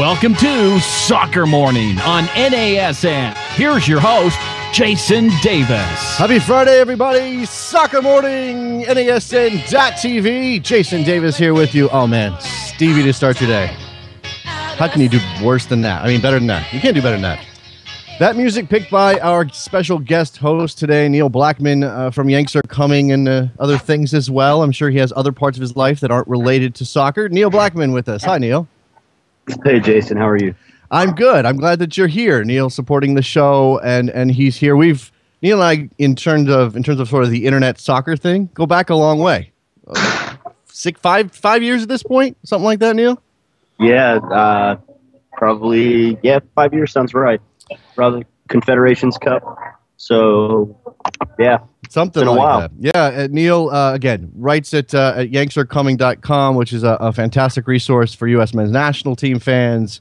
Welcome to Soccer Morning on NASN. Here's your host, Jason Davis. Happy Friday, everybody. Soccer Morning, NASN.TV. Jason Davis here with you. Oh, man, Stevie to start your day. How can you do worse than that? I mean, better than that. You can't do better than that. That music picked by our special guest host today, Neil Blackman from Yanks Are Coming, and other things as well. I'm sure he has other parts of his life that aren't related to soccer. Neil Blackman with us. Hi, Neil. Hey, Jason. How are you? I'm good. I'm glad that you're here, Neil, supporting the show, and he's here. Neil and I, in terms of sort of the internet soccer thing, go back a long way. 5 years at this point, something like that, Neil. Yeah, probably. Yeah, 5 years sounds right. Probably Confederations Cup. So, yeah, something like that. Yeah, Neil again writes at yanksarecoming.com, which is a fantastic resource for U.S. men's national team fans.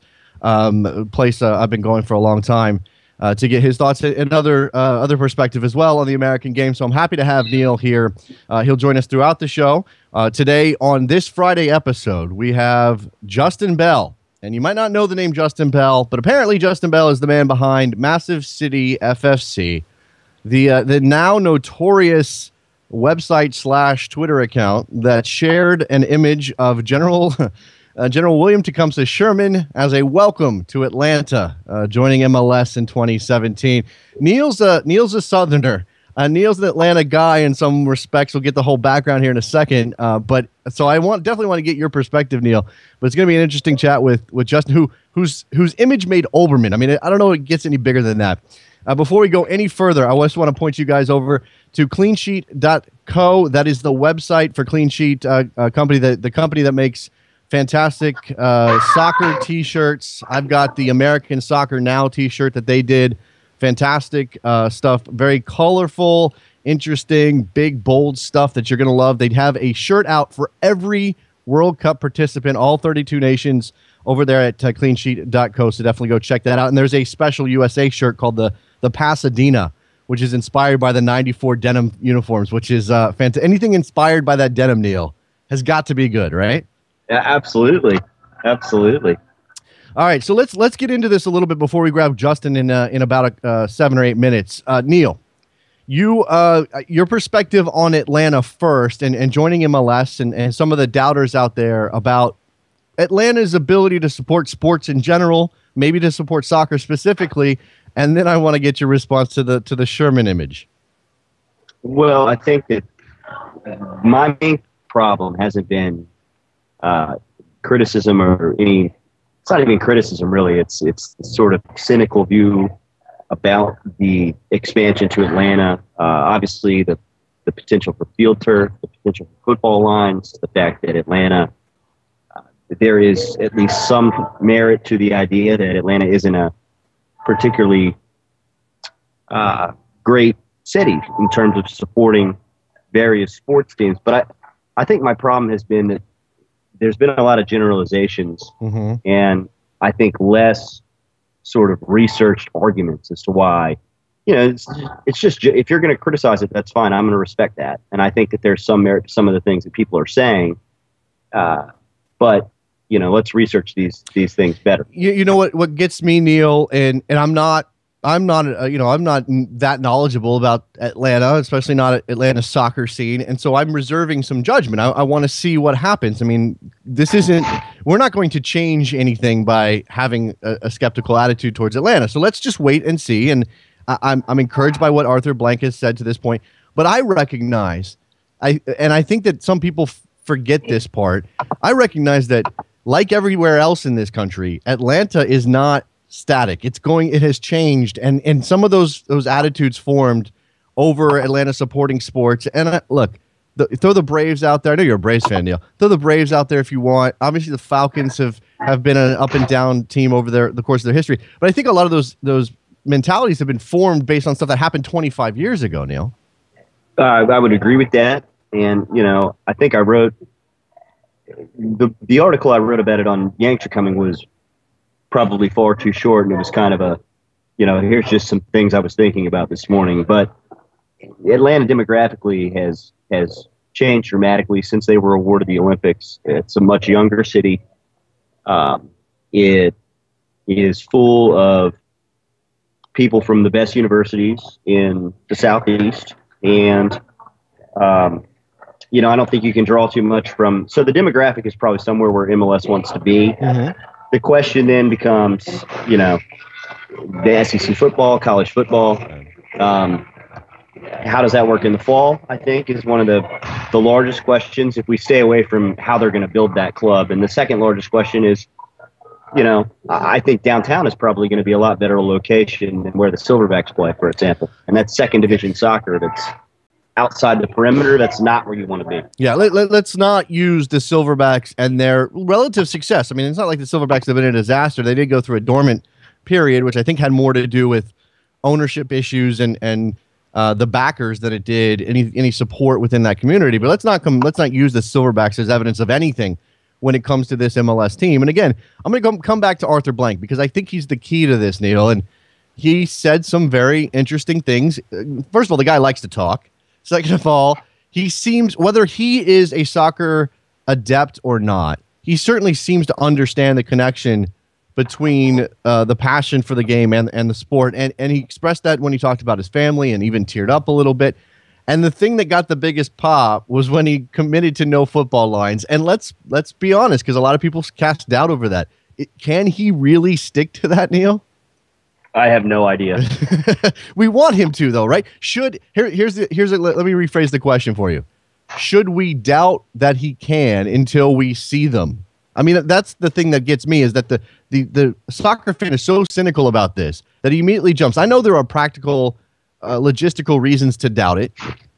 Place I've been going for a long time to get his thoughts and other perspective as well on the American game. So I'm happy to have Neil here. He'll join us throughout the show. Today on this Friday episode, we have Justin Bell. And you might not know the name Justin Bell, but apparently Justin Bell is the man behind Massive City FFC, the now notorious website / Twitter account that shared an image of General William Tecumseh Sherman as a welcome to Atlanta, joining MLS in 2017. Neil's a Southerner. Neil's an Atlanta guy in some respects. We'll get the whole background here in a second. But so I definitely want to get your perspective, Neil. But it's going to be an interesting chat with Justin, whose image made Olbermann. I mean, I don't know if it gets any bigger than that. Before we go any further, I just want to point you guys over to cleansheet.co. That is the website for Clean Sheet company, the company that makes fantastic soccer T-shirts. I've got the American Soccer Now T-shirt that they did. Fantastic stuff. Very colorful, interesting, big, bold stuff that you're going to love. They'd have a shirt out for every World Cup participant, all 32 nations, over there at cleansheet.co. So definitely go check that out. And there's a special USA shirt called the Pasadena, which is inspired by the 94 denim uniforms, which is fantastic. Anything inspired by that denim, Neil, has got to be good, right? Yeah, absolutely. Absolutely. All right, so let's get into this a little bit before we grab Justin in about 7 or 8 minutes. Neil, your perspective on Atlanta first, and joining MLS, and some of the doubters out there about Atlanta's ability to support sports in general, maybe to support soccer specifically, and then I want to get your response to the Sherman image. Well, I think that my main problem hasn't been criticism or any. It's not even criticism, really. It's sort of cynical view about the expansion to Atlanta. Obviously, the potential for field turf, the potential for football lines, the fact that Atlanta, there is at least some merit to the idea that Atlanta isn't a particularly great city in terms of supporting various sports teams. But I think my problem has been that there's been a lot of generalizations, and I think less sort of researched arguments as to why, it's just, if you're going to criticize it, that's fine. I'm going to respect that. And I think that there's some merit to some of the things that people are saying. But, let's research these things better. You know what gets me, Neil, and I'm not that knowledgeable about Atlanta, especially not Atlanta soccer scene. And so I'm reserving some judgment. I want to see what happens. I mean, we're not going to change anything by having a skeptical attitude towards Atlanta. So let's just wait and see. And I'm encouraged by what Arthur Blank has said to this point, but I recognize, and I think that some people forget this part. I recognize that, like everywhere else in this country, Atlanta is not static. It has changed, and some of those attitudes formed over Atlanta supporting sports. And look, throw the Braves out there. I know you're a Braves fan, Neil. Throw the Braves out there if you want. Obviously, the Falcons have been an up and down team over the course of their history. But I think a lot of those mentalities have been formed based on stuff that happened 25 years ago, Neil. I would agree with that. And, I think I wrote the article I wrote about it on Yanks Are Coming was probably far too short, and it was kind of a, here's just some things I was thinking about this morning. But Atlanta demographically has changed dramatically since they were awarded the Olympics. It's a much younger city. It is full of people from the best universities in the Southeast. And, I don't think you can draw too much from. So the demographic is probably somewhere where MLS wants to be. Mm-hmm. The question then becomes, the SEC football, college football. How does that work in the fall, I think, is one of the largest questions if we stay away from how they're going to build that club. And the second largest question is, I think downtown is probably going to be a lot better location than where the Silverbacks play, for example. And that's second division soccer. That's outside the perimeter. That's not where you want to be. Yeah, let's not use the Silverbacks and their relative success. I mean, it's not like the Silverbacks have been a disaster. They did go through a dormant period, which I think had more to do with ownership issues and the backers than it did any support within that community. But let's not use the Silverbacks as evidence of anything when it comes to this MLS team. And again, I'm going to come back to Arthur Blank because I think he's the key to this, Neil. And he said some very interesting things. First of all, the guy likes to talk. Second of all, he seems, whether he is a soccer adept or not, he certainly seems to understand the connection between the passion for the game and the sport. And he expressed that when he talked about his family and even teared up a little bit. And the thing that got the biggest pop was when he committed to no football lines. And let's be honest, because a lot of people cast doubt over that. Can he really stick to that, Neil? I have no idea. We want him to, though, right? Let me rephrase the question for you. Should we doubt that he can until we see them? I mean, that's the thing that gets me, is that the soccer fan is so cynical about this that he immediately jumps. I know there are practical, logistical reasons to doubt it,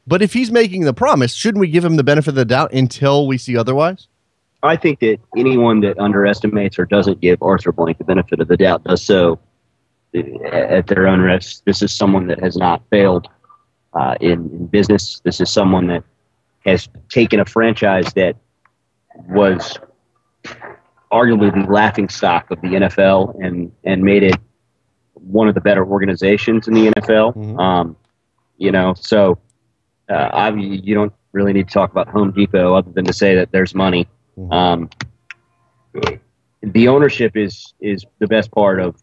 but if he's making the promise, shouldn't we give him the benefit of the doubt until we see otherwise? I think that anyone that underestimates or doesn't give Arthur Blank the benefit of the doubt does so at their own risk. This is someone that has not failed in business. This is someone that has taken a franchise that was arguably the laughingstock of the NFL and made it one of the better organizations in the NFL. Mm-hmm. You don't really need to talk about Home Depot other than to say that there's money. Mm-hmm. The ownership is the best part of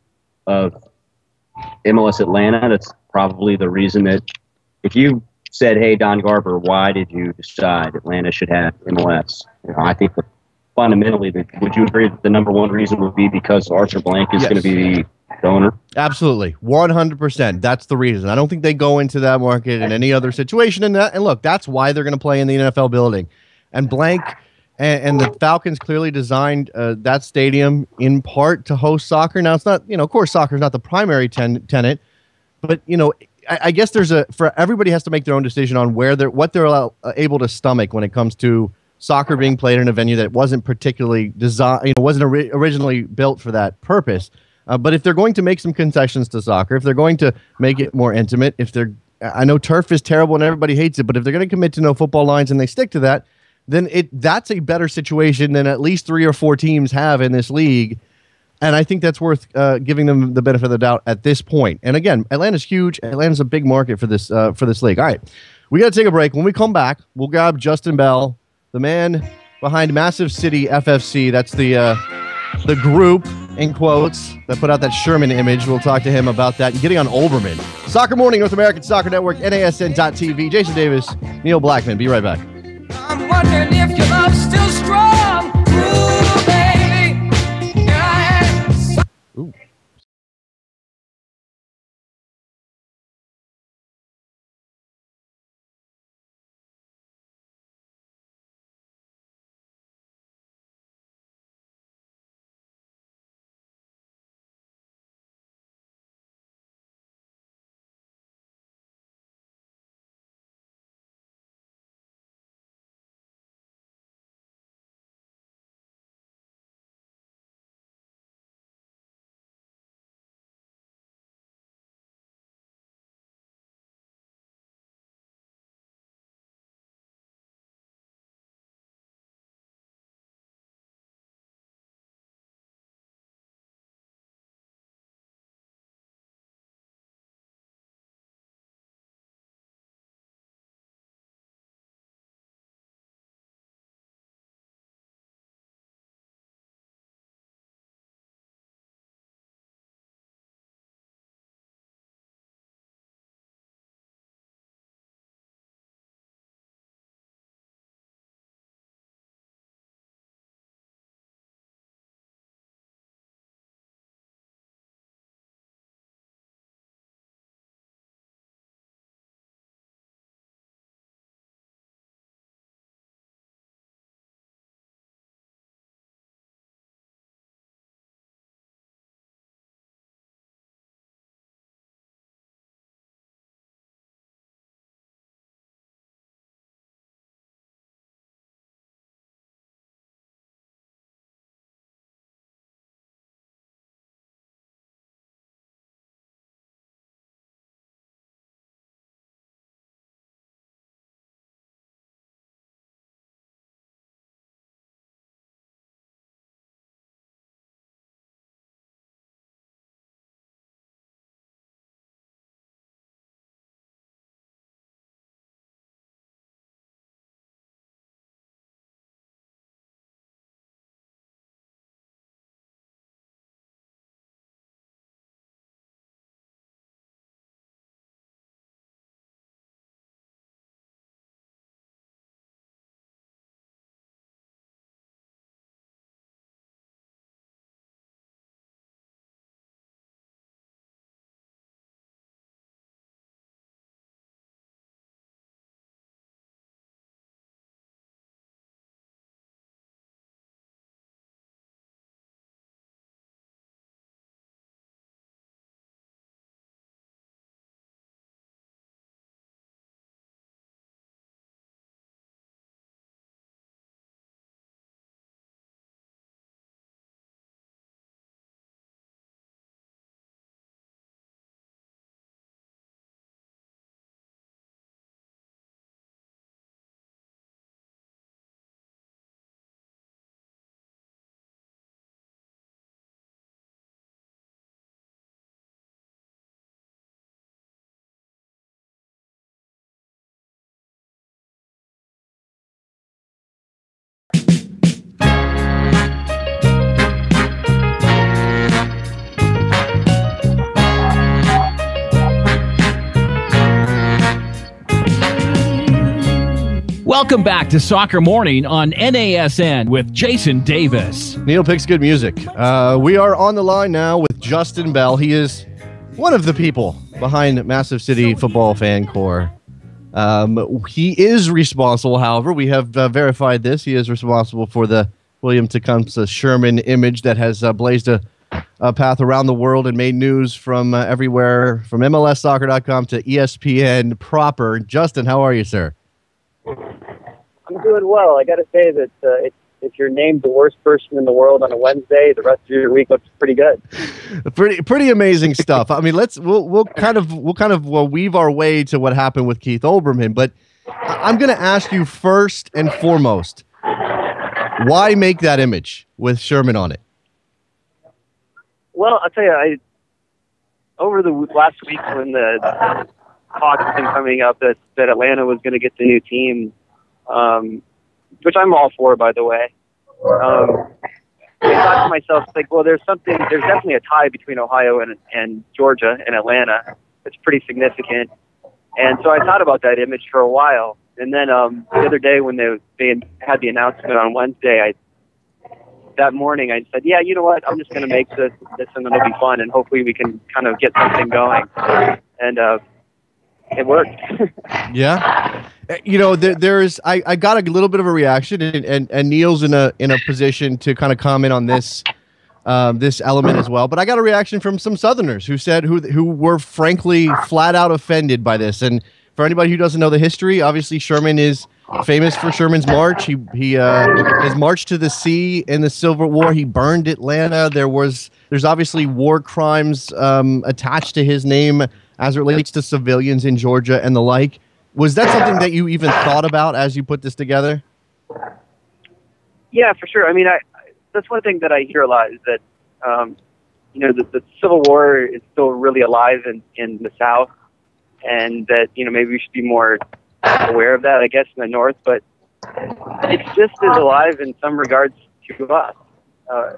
MLS Atlanta. That's probably the reason that if you said, hey, Don Garber, why did you decide Atlanta should have MLS? I think that fundamentally, would you agree that the number one reason would be because Arthur Blank is going to be the owner? Absolutely. 100%. That's the reason. I don't think they go into that market in any other situation. And look, that's why they're going to play in the NFL building. And Blank and the Falcons clearly designed that stadium in part to host soccer. Now, it's not, of course, soccer is not the primary tenet, but, I guess everybody has to make their own decision on what they're able to stomach when it comes to soccer being played in a venue that wasn't particularly designed, wasn't originally built for that purpose. But if they're going to make some concessions to soccer, if they're going to make it more intimate, I know turf is terrible and everybody hates it, but if they're going to commit to no football lines and they stick to that, then that's a better situation than at least 3 or 4 teams have in this league. And I think that's worth giving them the benefit of the doubt at this point. And again, Atlanta's huge. Atlanta's a big market for this league. All right, we got to take a break. When we come back, we'll grab Justin Bell, the man behind Massive City FFC. That's the group, in quotes, that put out that Sherman image. We'll talk to him about that and getting on Olbermann. Soccer Morning, North American Soccer Network, NASN.TV. Jason Davis, Neil Blackman. Be right back. I'm wondering if your love's still strong. Ooh, baby. Here I am. Ooh. Welcome back to Soccer Morning on NASN with Jason Davis. Neil picks good music. We are on the line now with Justin Bell. He is one of the people behind Massive City Football Fan Corps. He is responsible, however, we have verified this. He is responsible for the William Tecumseh Sherman image that has blazed a path around the world and made news from everywhere, from MLSsoccer.com to ESPN proper. Justin, how are you, sir? I'm doing well. I got to say that if you're named the worst person in the world on a Wednesday, the rest of your week looks pretty good. Pretty amazing stuff. I mean, we'll kind of weave our way to what happened with Keith Olbermann, but I'm going to ask you first and foremost, why make that image with Sherman on it? Well, I'll tell you, over the last week when the talk has been coming up that Atlanta was going to get the new team, which I'm all for, by the way. I thought to myself, like, well, there's definitely a tie between Ohio and Georgia and Atlanta. It's pretty significant. And so I thought about that image for a while. And then the other day when they had the announcement on Wednesday, that morning I said, yeah, you know what, I'm just going to make this and it'll be fun, and hopefully we can kind of get something going. And it worked. Yeah. You know, I got a little bit of a reaction, and Neil's in a position to kind of comment on this this element as well. But I got a reaction from some Southerners who were frankly flat out offended by this. And for anybody who doesn't know the history, obviously Sherman is famous for Sherman's March. His march to the sea in the Civil War. He burned Atlanta. There's obviously war crimes attached to his name as it relates to civilians in Georgia and the like. Was that something that you even thought about as you put this together? Yeah, for sure. I mean, that's one thing that I hear a lot is that, the Civil War is still really alive in the South, and that, maybe we should be more aware of that, I guess, in the North, but it's just as alive in some regards to us,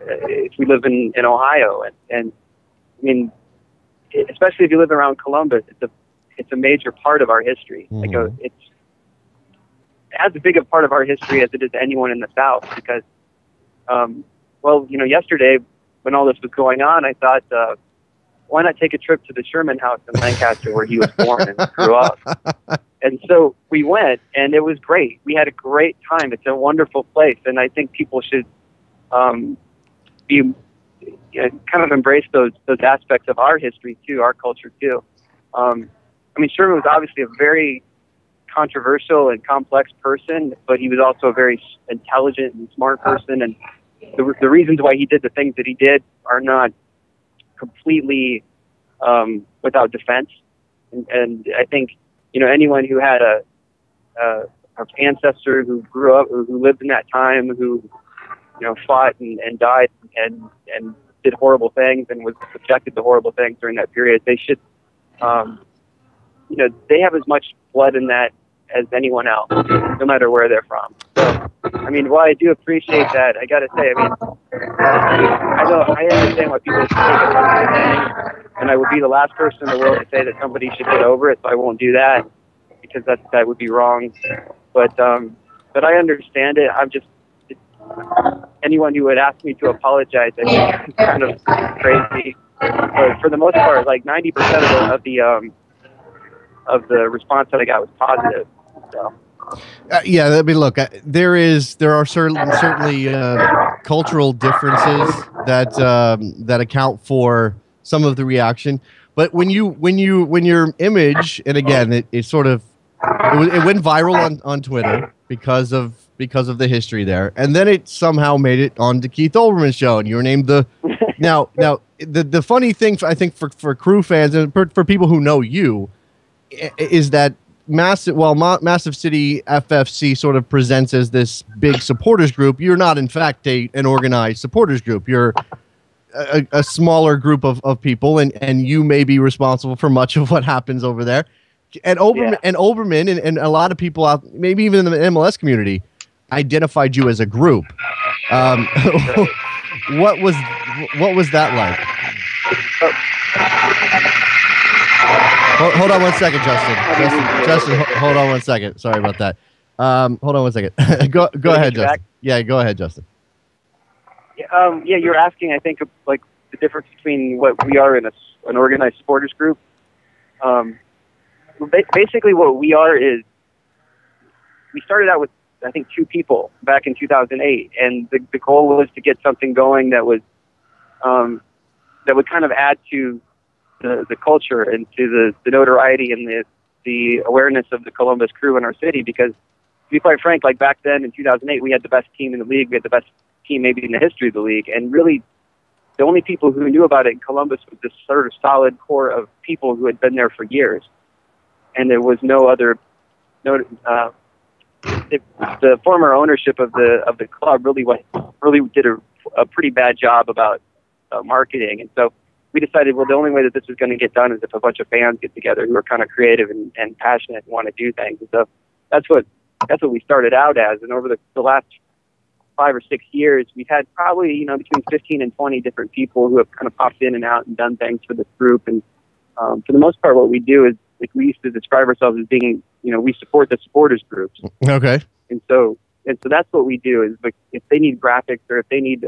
if we live in Ohio. And I mean, especially if you live around Columbus, it's a major part of our history. Mm-hmm. Like it's as big a part of our history as it is to anyone in the South, because, yesterday when all this was going on, I thought, why not take a trip to the Sherman house in Lancaster where he was born and grew up? And so we went, and it was great. We had a great time. It's a wonderful place, and I think people should kind of embrace those aspects of our history too, our culture too. I mean, Sherman was obviously a very controversial and complex person, but he was also a very intelligent and smart person. And the reasons why he did the things that he did are not completely without defense. And I think, anyone who had an ancestor who grew up, who lived in that time, who, fought and died and did horrible things and was subjected to horrible things during that period, they should, they have as much blood in that as anyone else, no matter where they're from. So, I mean, while I do appreciate that, I got to say, I mean, I understand why people take it personally, and I would be the last person in the world to say that somebody should get over it, so I won't do that, because that would be wrong. But I understand it. I'm just, anyone who would ask me to apologize, I think, is kind of crazy. But for the most part, like 90% of the response that I got was positive. So. Yeah, I mean, look, there are certainly cultural differences that account for some of the reaction. But when your image, and again, it went viral on Twitter because of the history there, and then it somehow made it onto Keith Olbermann's show, and you were named the. Now the funny thing, I think, for crew fans and for people who know you, is that Massive City FFC sort of presents as this big supporters group. You're not, in fact, an organized supporters group. You're a smaller group of people, and you may be responsible for much of what happens over there. And Olbermann and a lot of people out, maybe even in the MLS community, identified you as a group. What was that like? Hold on one second, Justin. Justin, hold on one second. Sorry about that. Hold on one second. Go ahead, Justin. back? Yeah, go ahead, Justin. Yeah, you're asking, I think, like the difference between what we are in an organized supporters group. Basically, what we are is we started out with, I think, 2 people back in 2008, and the goal was to get something going that was that would kind of add to the culture and to the notoriety and the awareness of the Columbus Crew in our city. Because, to be quite frank, like back then in 2008, we had the best team in the league. We had the best team maybe in the history of the league, and really the only people who knew about it in Columbus was this sort of solid core of people who had been there for years, and there was no other. The former ownership of the club really did a pretty bad job about marketing, and so we decided, well, the only way that this was going to get done is if a bunch of fans get together who are kind of creative and passionate and want to do things. And so that's what we started out as, and over the last 5 or 6 years, we've had probably, between 15 and 20 different people who have kind of popped in and out and done things for this group. And for the most part, what we do is, like, we used to describe ourselves as being, we support the supporters groups. Okay. And so that's what we do is, like, if they need graphics or if they need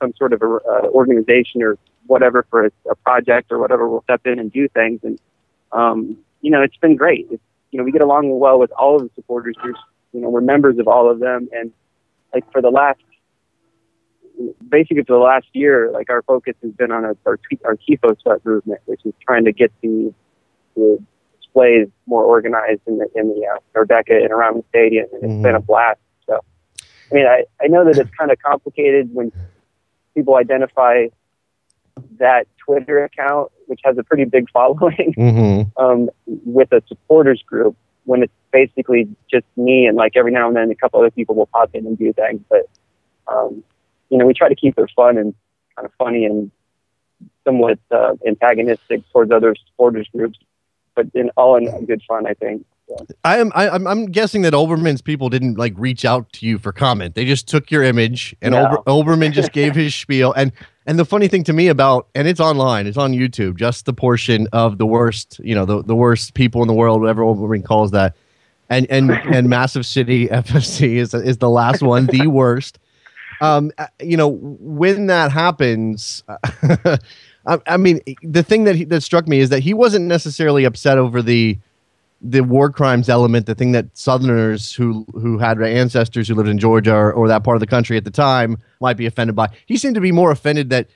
some sort of organization or whatever for a project or whatever, we'll step in and do things. And, it's been great. We get along well with all of the supporters groups. We're members of all of them. And, like, for the last year, like, our focus has been on our Tifo Sweat movement, which is trying to get the displays more organized in the Nordeca and around the stadium. And it's been a blast. So, I mean, I know that it's kind of complicated when people identify that Twitter account, which has a pretty big following, with a supporters group, when it's basically just me and, like, every now and then a couple other people will pop in and do things. But, we try to keep it fun and kind of funny and somewhat antagonistic towards other supporters groups, but in good fun, I think. So. I'm guessing that Olbermann's people didn't, like, reach out to you for comment. They just took your image, and Olbermann just gave his spiel. And the funny thing to me and it's online, it's on YouTube, just the portion of the worst, the worst people in the world, whatever Olbermann calls that, and Massive City FFC is the last one, the worst. When that happens, I mean, the thing that struck me is that he wasn't necessarily upset over the war crimes element, the thing that Southerners who had ancestors who lived in Georgia or that part of the country at the time might be offended by. He seemed to be more offended that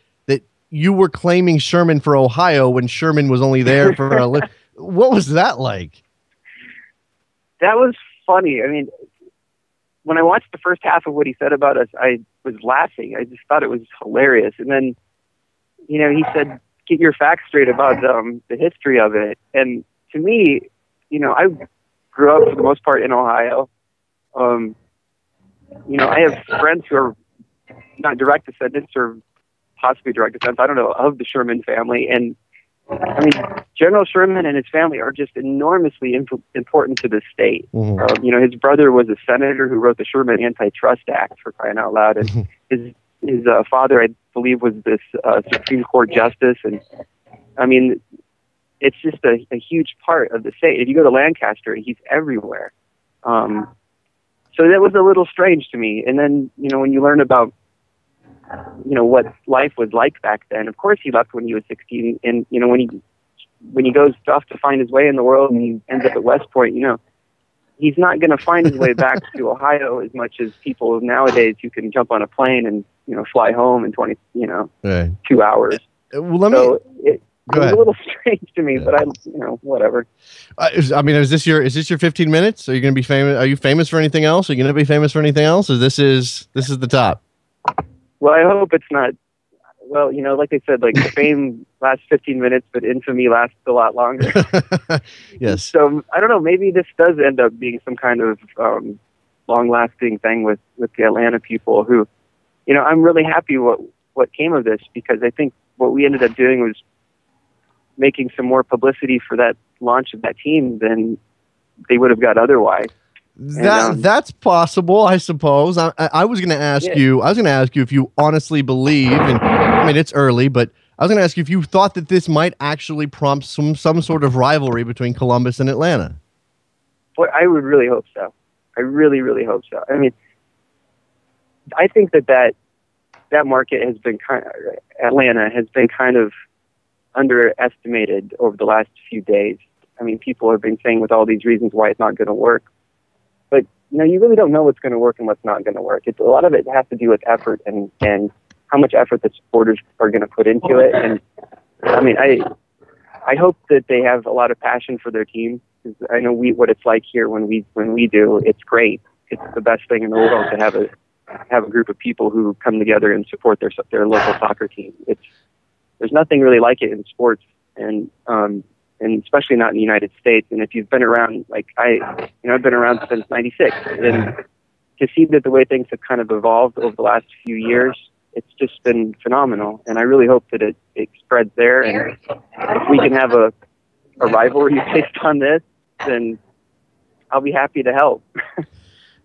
you were claiming Sherman for Ohio when Sherman was only there for What was that like? That was funny. I mean, when I watched the first half of what he said about us, I was laughing. I just thought it was hilarious. And then, he said, get your facts straight about the history of it. And to me, I grew up for the most part in Ohio. I have friends who are not direct descendants or possibly direct descendants, I don't know, of the Sherman family. And I mean, General Sherman and his family are just enormously important to the state. His brother was a senator who wrote the Sherman Antitrust Act, for crying out loud. And his father, I believe, was this Supreme Court justice. And I mean, it's just a huge part of the state. If you go to Lancaster, he's everywhere. So that was a little strange to me. And then, when you learn about, what life was like back then, of course he left when he was 16. And, when he goes off to find his way in the world and he ends up at West Point, he's not going to find his way back to Ohio as much as people nowadays who can jump on a plane and, fly home in 2 hours. Well, it was a little strange to me, but whatever. Is this your 15 minutes? Are you going to be famous? Are you famous for anything else? Are you going to be famous for anything else? Or this is the top? Well, I hope it's not. Well, like they said, like, fame lasts 15 minutes, but infamy lasts a lot longer. Yes. So I don't know. Maybe this does end up being some kind of long-lasting thing with the Atlanta people who, I'm really happy what came of this, because I think what we ended up doing was making some more publicity for that launch of that team than they would have got otherwise. That's possible, I suppose. I was going to ask you. I was going to ask you if you honestly believe, and I mean, it's early, but I was going to ask you if you thought that this might actually prompt some sort of rivalry between Columbus and Atlanta. Boy, I would really hope so. I really, really hope so. I mean, I think that market has been Atlanta has been kind of underestimated over the last few days. I mean, people have been saying with all these reasons why it's not going to work. But, you really don't know what's going to work and what's not going to work. A lot of it has to do with effort and how much effort the supporters are going to put into it. And, I mean, I hope that they have a lot of passion for their team. Because I know what it's like here when we do. It's great. It's the best thing in the world to have a group of people who come together and support their local soccer team. There's nothing really like it in sports, and especially not in the United States. And if you've been around, like I've been around since '96, and to see that the way things have kind of evolved over the last few years, it's just been phenomenal. And I really hope that it spreads there. And if we can have a rivalry based on this, then I'll be happy to help.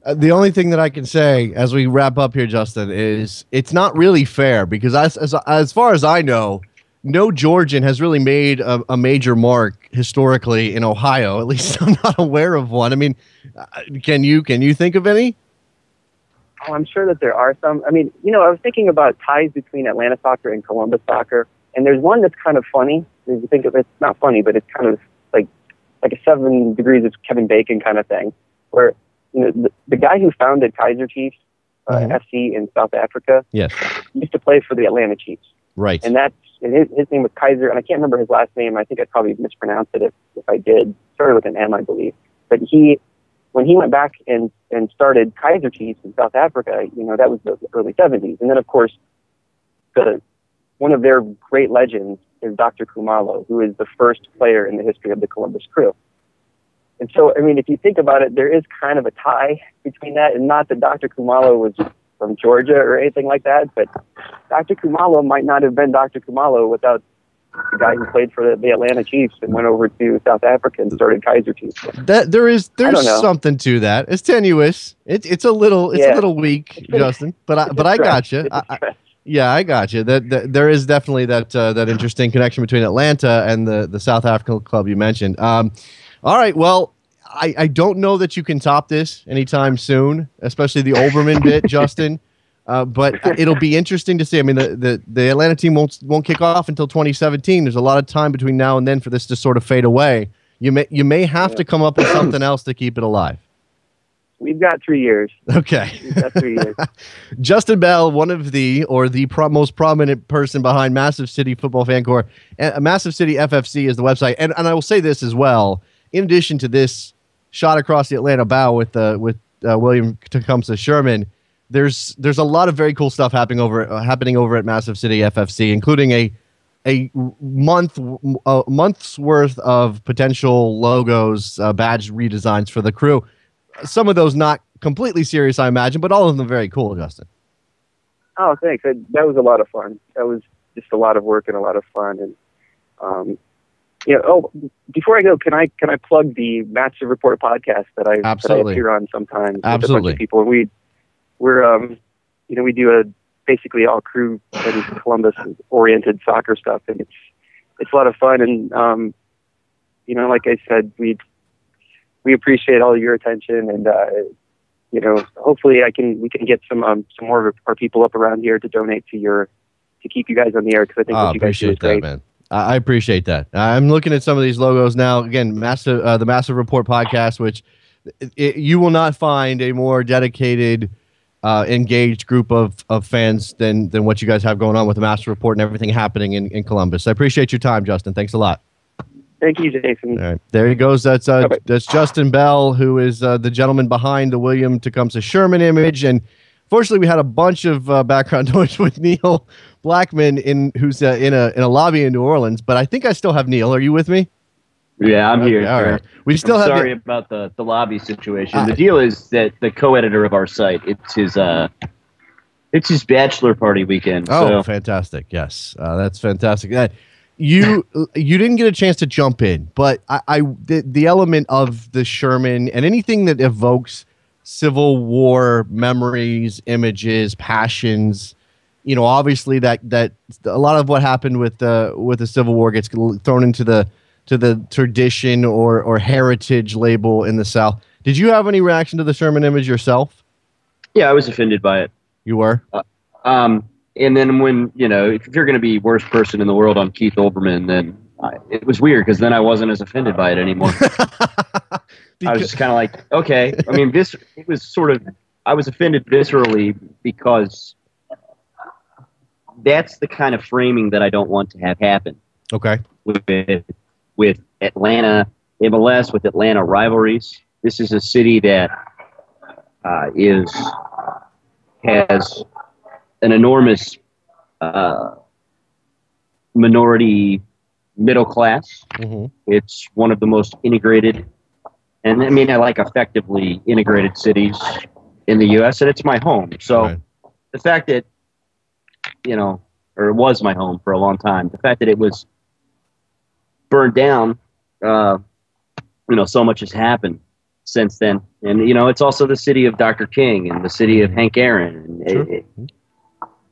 The only thing that I can say as we wrap up here, Justin, is it's not really fair because as far as I know, no Georgian has really made a major mark historically in Ohio. At least I'm not aware of one. I mean, can you think of any? Oh, I'm sure that there are some. I mean, I was thinking about ties between Atlanta soccer and Columbus soccer, and there's one that's kind of funny. If you think of it, it's not funny, but it's kind of like a 7 degrees of Kevin Bacon kind of thing, where the guy who founded Kaiser Chiefs FC in South Africa, yes, used to play for the Atlanta Chiefs, right? And his name was Kaiser, and I can't remember his last name. I think I probably mispronounced it if I did. Started with an M, I believe. But when he went back and started Kaiser Chiefs in South Africa, that was the early 70s, and then of course one of their great legends is Dr. Kumalo, who is the first player in the history of the Columbus Crew. And so, I mean, if you think about it, there is kind of a tie between that, and not that Dr. Kumalo was from Georgia or anything like that, but Dr. Kumalo might not have been Dr. Kumalo without the guy who played for the Atlanta Chiefs and went over to South Africa and started Kaiser Chiefs. There's something to that. It's tenuous. It's a little weak, Justin, but I got you. Yeah, I got you. That there is definitely that interesting connection between Atlanta and the South African club you mentioned. All right, well, I don't know that you can top this anytime soon, especially the Olbermann bit, Justin. But it'll be interesting to see. I mean, the Atlanta team won't kick off until 2017. There's a lot of time between now and then for this to sort of fade away. You may have to come up with something else to keep it alive. We've got 3 years. Okay. We've got 3 years. Justin Bell, one of the most prominent person behind Massive City Football Fan Corps. Massive City FFC is the website. And I will say this as well. In addition to this shot across the Atlanta bow with William Tecumseh Sherman, there's a lot of very cool stuff happening over at Massive City FFC, including a month's worth of potential logos, badge redesigns for the crew. Some of those not completely serious, I imagine, but all of them very cool, Justin. Oh, thanks. That was a lot of fun. That was just a lot of work and a lot of fun. And before I go, can I plug the Massive Report podcast that I appear on sometimes? Absolutely. With a bunch of people, and we do basically all crew and Columbus oriented soccer stuff, and it's a lot of fun. And like I said, we appreciate all your attention, and hopefully we can get some more of our people up around here to donate to keep you guys on the air, because I think what you guys do is great. Man. I appreciate that. I'm looking at some of these logos now. Again, the Massive Report podcast, which you will not find a more dedicated, engaged group of fans than what you guys have going on with the Massive Report and everything happening in Columbus. I appreciate your time, Justin. Thanks a lot. Thank you, Jason. All right, there he goes. That's Justin Bell, who is the gentleman behind the William Tecumseh Sherman image. And fortunately, we had a bunch of background noise with Neil Blackman who's in a lobby in New Orleans. But I think I still have Neil. Are you with me? Yeah, I'm here. All right. We still have. Sorry about the lobby situation. The deal is that the co-editor of our site, it's his bachelor party weekend. Oh, so. Fantastic! Yes, that's fantastic. You didn't get a chance to jump in, but the element of the Sherman and anything that evokes Civil War memories, images, passions, obviously that a lot of what happened with the Civil War gets thrown into the tradition or heritage label in the South. Did you have any reaction to the Sherman image yourself? Yeah, I was offended by it. You were? And then when, if you're going to be worst person in the world on Keith Olbermann, then it was weird because then I wasn't as offended by it anymore. I was just kind of like, okay. I mean, it was sort of, I was offended viscerally because that's the kind of framing that I don't want to have happen. Okay. With Atlanta MLS, with Atlanta rivalries. This is a city that has an enormous minority middle class. Mm-hmm. It's one of the most integrated, and I mean, effectively integrated cities in the U.S., and it's my home. So right. The fact that, or it was my home for a long time, the fact that it was burned down, so much has happened since then. And, it's also the city of Dr. King and the city of Hank Aaron. And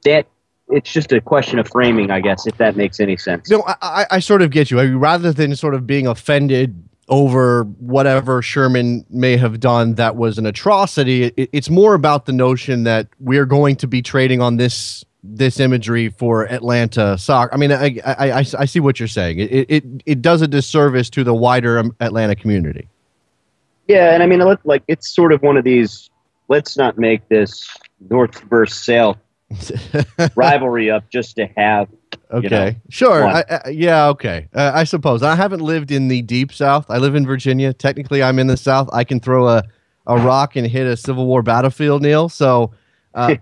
sure. It's just a question of framing, I guess, if that makes any sense. No, I sort of get you. I mean, rather than sort of being offended over whatever Sherman may have done that was an atrocity, it's more about the notion that we're going to be trading on this imagery for Atlanta soccer. I mean, I see what you're saying. It does a disservice to the wider Atlanta community. Yeah, and I mean, it's sort of one of these, let's not make this North versus South rivalry up just to have. Okay, sure. Yeah, okay. I suppose. I haven't lived in the deep South. I live in Virginia. Technically, I'm in the South. I can throw a rock and hit a Civil War battlefield, Neil. So and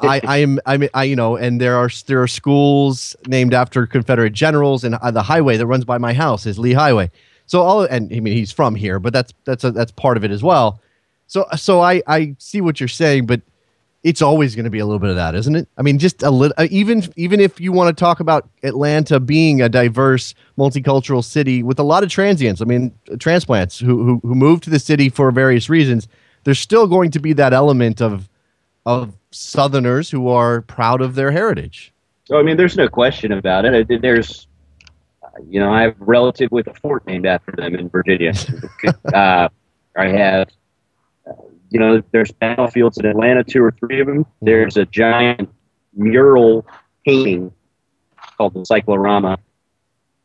there are schools named after Confederate generals, and the highway that runs by my house is Lee Highway. So he's from here, but that's part of it as well. So I see what you're saying, but it's always going to be a little bit of that, isn't it? I mean, just a little. Even if you want to talk about Atlanta being a diverse, multicultural city with a lot of transients, I mean, transplants who move to the city for various reasons, there's still going to be that element of Southerners who are proud of their heritage. So, I mean, there's no question about it. There's, I have a relative with a fort named after them in Virginia. I have. There's battlefields in Atlanta, 2 or 3 of them. There's a giant mural painting called the Cyclorama.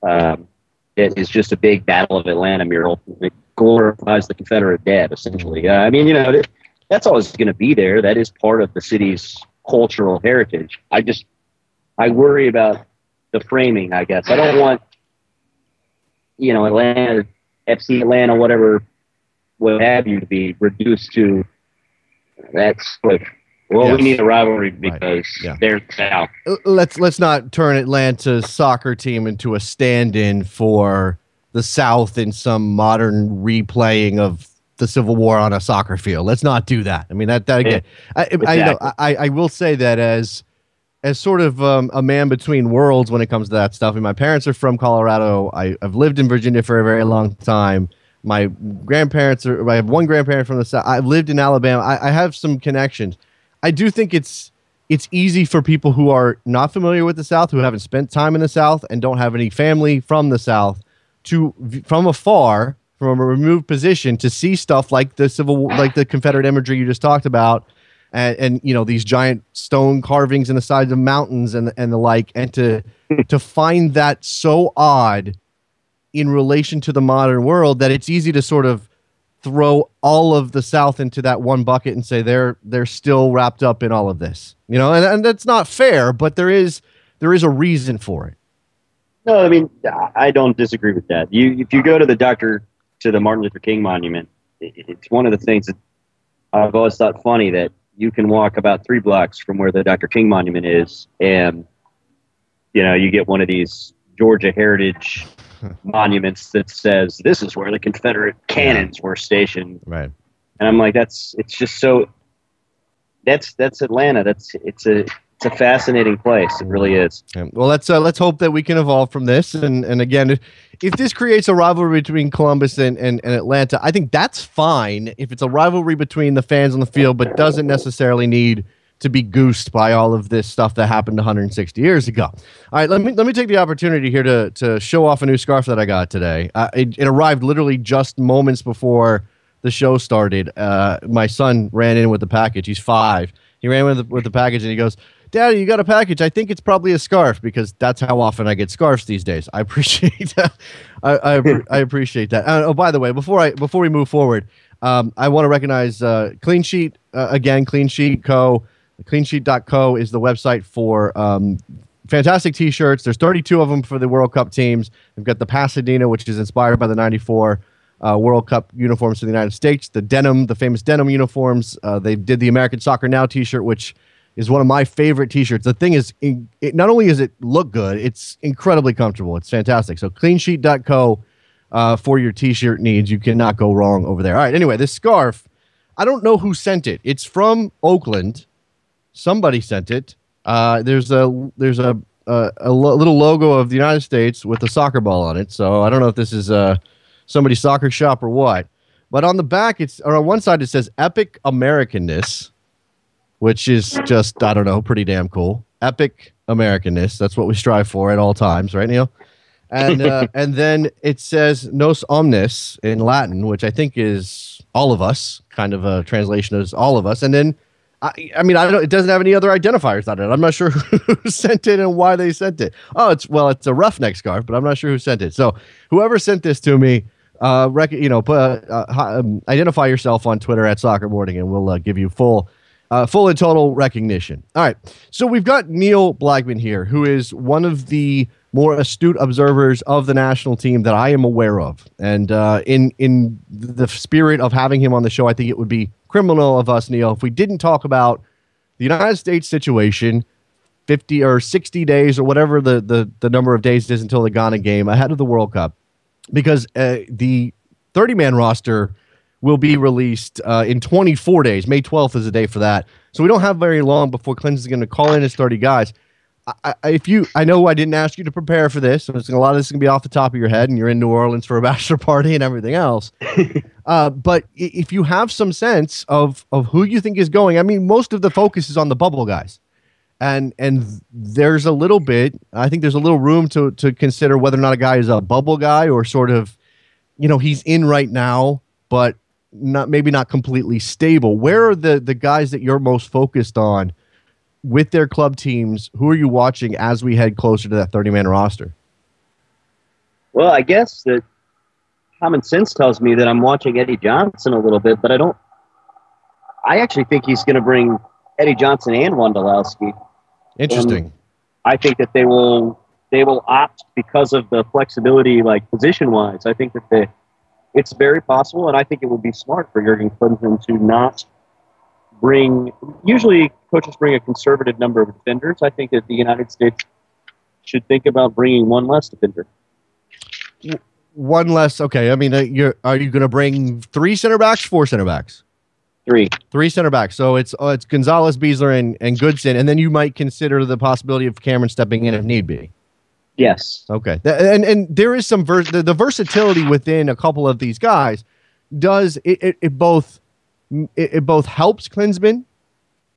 It is just a big Battle of Atlanta mural. It glorifies the Confederate dead, essentially. I mean, that's always going to be there. That is part of the city's cultural heritage. I worry about the framing, I guess. I don't want, Atlanta, FC Atlanta, whatever, what have you, to be reduced to that's like, well, yes. We need a rivalry because they're South. Let's not turn Atlanta's soccer team into a stand-in for the South in some modern replaying of the Civil War on a soccer field. Let's not do that. I mean, that again, exactly. I will say that as sort of a man between worlds when it comes to that stuff. I mean, my parents are from Colorado. I've lived in Virginia for a very long time. My grandparents I have one grandparent from the South. I've lived in Alabama. I have some connections. I do think it's easy for people who are not familiar with the South, who haven't spent time in the South and don't have any family from the South, to from afar, from a removed position, to see stuff like the Confederate imagery you just talked about, and these giant stone carvings in the sides of mountains and the like, and to find that so odd in relation to the modern world that it's easy to sort of throw all of the South into that one bucket and say they're still wrapped up in all of this, and that's not fair, but there is a reason for it. No, I mean, I don't disagree with that. If you go to the Martin Luther King Monument, it's one of the things that I've always thought funny, that you can walk about 3 blocks from where the Dr. King Monument is, and you get one of these Georgia heritage monuments that says this is where the Confederate cannons were stationed. Right. And I'm like, it's just so that's Atlanta. It's a fascinating place. It really is. Well, let's hope that we can evolve from this. And again, if this creates a rivalry between Columbus and Atlanta, I think that's fine. If it's a rivalry between the fans on the field, but doesn't necessarily need to be goosed by all of this stuff that happened 160 years ago. All right, let me take the opportunity here to show off a new scarf that I got today. It arrived literally just moments before the show started, my son ran in with the package. He's 5. He ran with the package and he goes, "Daddy, you got a package. I think it's probably a scarf," because that's how often I get scarves these days. I appreciate that. I appreciate that. Oh, by the way, before we move forward, I want to recognize Clean Sheet again. Clean Sheet Co. CleanSheet.co is the website for fantastic T-shirts. There's 32 of them for the World Cup teams. We've got the Pasadena, which is inspired by the '94 World Cup uniforms for the United States. The famous denim uniforms. They did the American Soccer Now T-shirt, which is one of my favorite T-shirts. The thing is, not only does it look good, it's incredibly comfortable. It's fantastic. So CleanSheet.co for your T-shirt needs. You cannot go wrong over there. All right. Anyway, this scarf, I don't know who sent it. It's from Oakland. Somebody sent it. There's a little logo of the United States with a soccer ball on it. So I don't know if this is somebody's soccer shop or what. But on the back, or on one side, it says Epic Americanness, which is just, I don't know, pretty damn cool. Epic Americanness. That's what we strive for at all times, right, Neil? And and then it says Nos Omnis in Latin, which I think is all of us, kind of a translation is all of us. And then, I mean, I don't know, it doesn't have any other identifiers on it. I'm not sure who sent it and why they sent it. Oh, it's a roughneck scarf, but I'm not sure who sent it. So whoever sent this to me, identify yourself on Twitter at Soccer Morning, and we'll give you full and total recognition. All right. So we've got Neil Blackman here, who is one of the more astute observers of the national team that I am aware of. And in the spirit of having him on the show, I think it would be criminal of us, Neil, if we didn't talk about the United States situation 50 or 60 days or whatever the number of days it is until the Ghana game ahead of the World Cup. Because the 30-man roster will be released in 24 days. May 12th is the day for that. So we don't have very long before Clinton's going to call in his 30 guys. I know I didn't ask you to prepare for this, so a lot of this is going to be off the top of your head, and you're in New Orleans for a bachelor party and everything else. But if you have some sense of who you think is going, I mean, most of the focus is on the bubble guys. And there's a little bit, I think there's a little room to consider whether or not a guy is a bubble guy or sort of, he's in right now, but maybe not completely stable. Where are the guys that you're most focused on with their club teams? Who are you watching as we head closer to that 30-man roster? Well, I guess that common sense tells me that I'm watching Eddie Johnson a little bit, but I actually think he's going to bring Eddie Johnson and Wondolowski. Interesting. And I think that they will opt because of the flexibility, like position-wise. I think that it's very possible, and I think it would be smart for Jurgen Klinsmann to not bring. Usually, coaches bring a conservative number of defenders. I think that the United States should think about bringing one less defender. One less. Okay. I mean, are you going to bring 3 center backs, 4 center backs? 3 center backs. So it's Gonzalez, Beasler, and Goodson, and then you might consider the possibility of Cameron stepping in if need be. Yes. Okay. And there is some the versatility within a couple of these guys. Does it both helps Klinsmann,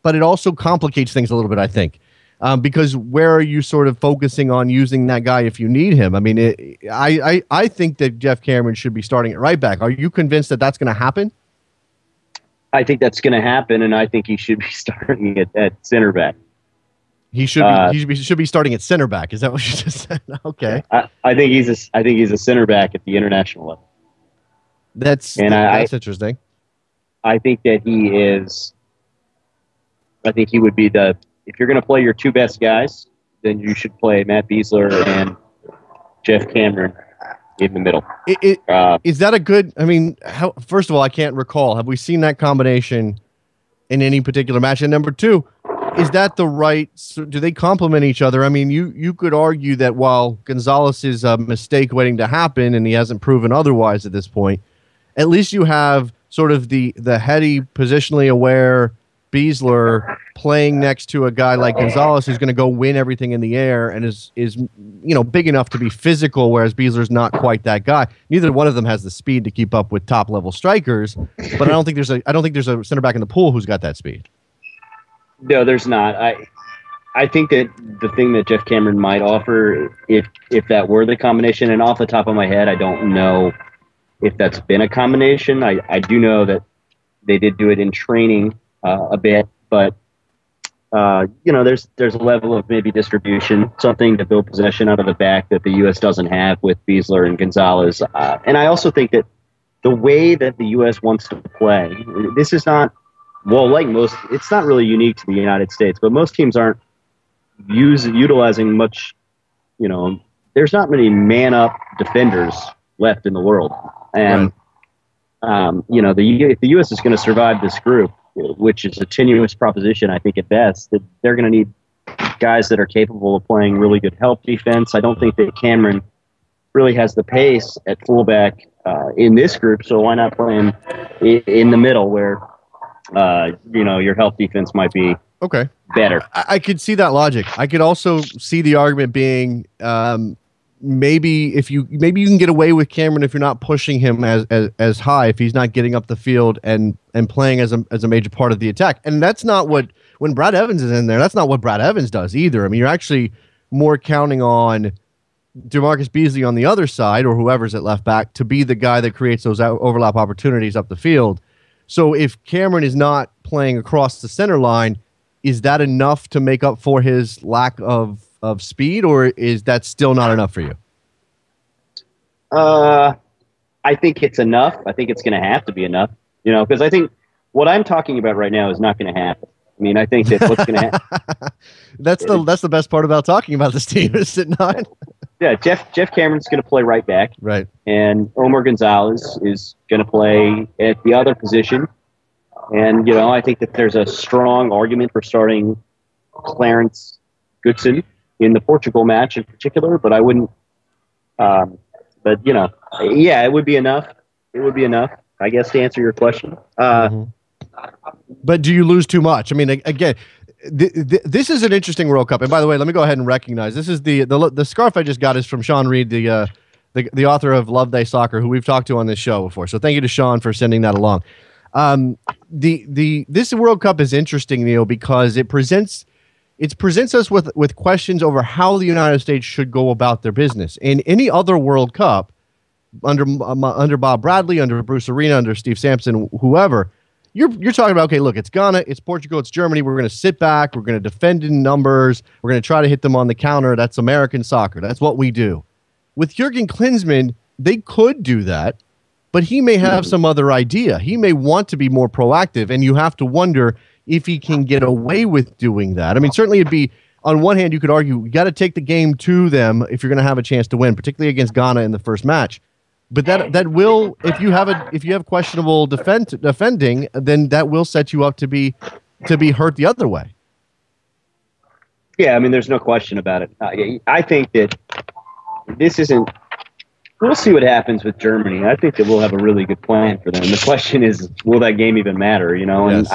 but it also complicates things a little bit, I think, because where are you sort of focusing on using that guy if you need him? I mean, I think that Jeff Cameron should be starting at right back. Are you convinced that that's going to happen? I think that's going to happen, and I think he should be starting at center back. He should be starting at center back. Is that what you just said? Okay. I think he's a center back at the international level. That's interesting. I think that he is. I think he would be if you're going to play your 2 best guys, then you should play Matt Beasler and Jeff Cameron in the middle. Is that a good? I mean, first of all, I can't recall. Have we seen that combination in any particular match? And number 2, is that the right? Do they complement each other? I mean, you could argue that while Gonzalez is a mistake waiting to happen, and he hasn't proven otherwise at this point, at least you have sort of the heady, positionally aware Beasler playing next to a guy like Gonzalez who's going to go win everything in the air and is big enough to be physical, whereas Beasler's not quite that guy. Neither one of them has the speed to keep up with top level strikers, but I don't think there's a center back in the pool who's got that speed. No, there's not. I think that the thing that Jeff Cameron might offer, if that were the combination, and off the top of my head, I don't know if that's been a combination. I do know that they did do it in training a bit, but there's a level of maybe distribution, something to build possession out of the back that the U.S. doesn't have with Beasler and Gonzalez. And I also think that the way that the U.S. wants to play, this is not, it's not really unique to the United States, but most teams aren't utilizing much, there's not many man-up defenders left in the world. And, if the U.S. is going to survive this group, which is a tenuous proposition, I think, at best, that they're going to need guys that are capable of playing really good help defense. I don't think that Cameron really has the pace at fullback in this group, so why not play him in the middle where, your help defense might be better. I could see that logic. I could also see the argument being maybe you can get away with Cameron if you're not pushing him as high, if he's not getting up the field and playing as a major part of the attack. And that's not when Brad Evans is in there, that's not what Brad Evans does either. I mean, you're actually more counting on DeMarcus Beasley on the other side, or whoever's at left back, to be the guy that creates those overlap opportunities up the field. So if Cameron is not playing across the center line, is that enough to make up for his lack of speed, or is that still not enough for you? I think it's enough. I think it's going to have to be enough, because I think what I'm talking about right now is not going to happen. I mean, I think that what's going to happen. That's the best part about talking about this team, is it not? Yeah, Jeff Cameron's going to play right back. Right. And Omar Gonzalez is going to play at the other position. And, I think that there's a strong argument for starting Clarence Goodson in the Portugal match in particular, but I wouldn't. But it would be enough. It would be enough, I guess, to answer your question. But do you lose too much? I mean, again, this is an interesting World Cup. And by the way, let me go ahead and recognize this is the scarf I just got is from Sean Reed, the author of Love Thy Soccer, who we've talked to on this show before. So thank you to Sean for sending that along. This World Cup is interesting, Neil, because it presents us with questions over how the United States should go about their business. In any other World Cup, under Bob Bradley, under Bruce Arena, under Steve Sampson, whoever, you're talking about, okay, look, it's Ghana, it's Portugal, it's Germany. We're going to sit back. We're going to defend in numbers. We're going to try to hit them on the counter. That's American soccer. That's what we do. With Jurgen Klinsmann, they could do that, but he may have some other idea. He may want to be more proactive, and you have to wonder if he can get away with doing that. I mean, certainly it'd be, on one hand, you could argue, you got to take the game to them if you're going to have a chance to win, particularly against Ghana in the first match. But that will, if you have questionable defending, then that will set you up to be hurt the other way. Yeah, I mean, there's no question about it. I think that this isn't. We'll see what happens with Germany. I think that we'll have a really good plan for them. The question is, will that game even matter? And yes.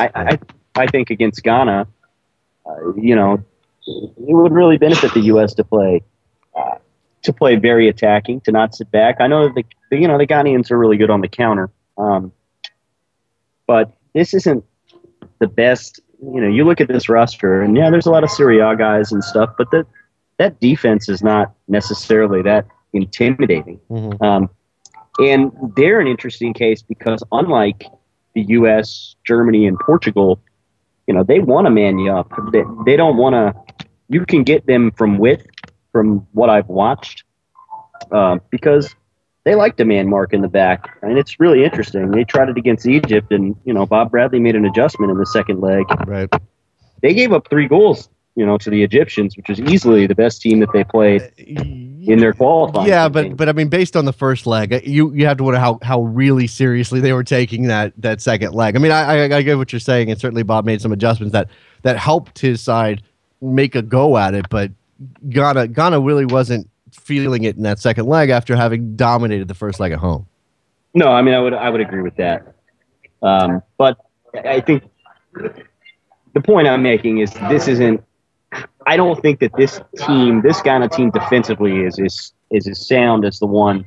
I think against Ghana, it would really benefit the U.S. to play very attacking, to not sit back. I know that the Ghanaians are really good on the counter, but this isn't the best. You look at this roster, and yeah, there's a lot of Serie A guys and stuff, but that defense is not necessarily that intimidating. Mm-hmm. And they're an interesting case because unlike the U.S., Germany, and Portugal, they want to man you up. They don't want to. You can get them from width, from what I've watched, because they like to man mark in the back, and it's really interesting. They tried it against Egypt, and Bob Bradley made an adjustment in the second leg. Right. They gave up 3 goals, to the Egyptians, which was easily the best team that they played in their qualifying. Yeah, campaign. but I mean, based on the first leg, you have to wonder how really seriously they were taking that second leg. I mean, I get what you're saying, and certainly Bob made some adjustments that helped his side make a go at it, but Ghana really wasn't feeling it in that second leg after having dominated the first leg at home. No, I mean, I would agree with that. But I think the point I'm making is this isn't. I don't think that this Ghana team defensively is as sound as the one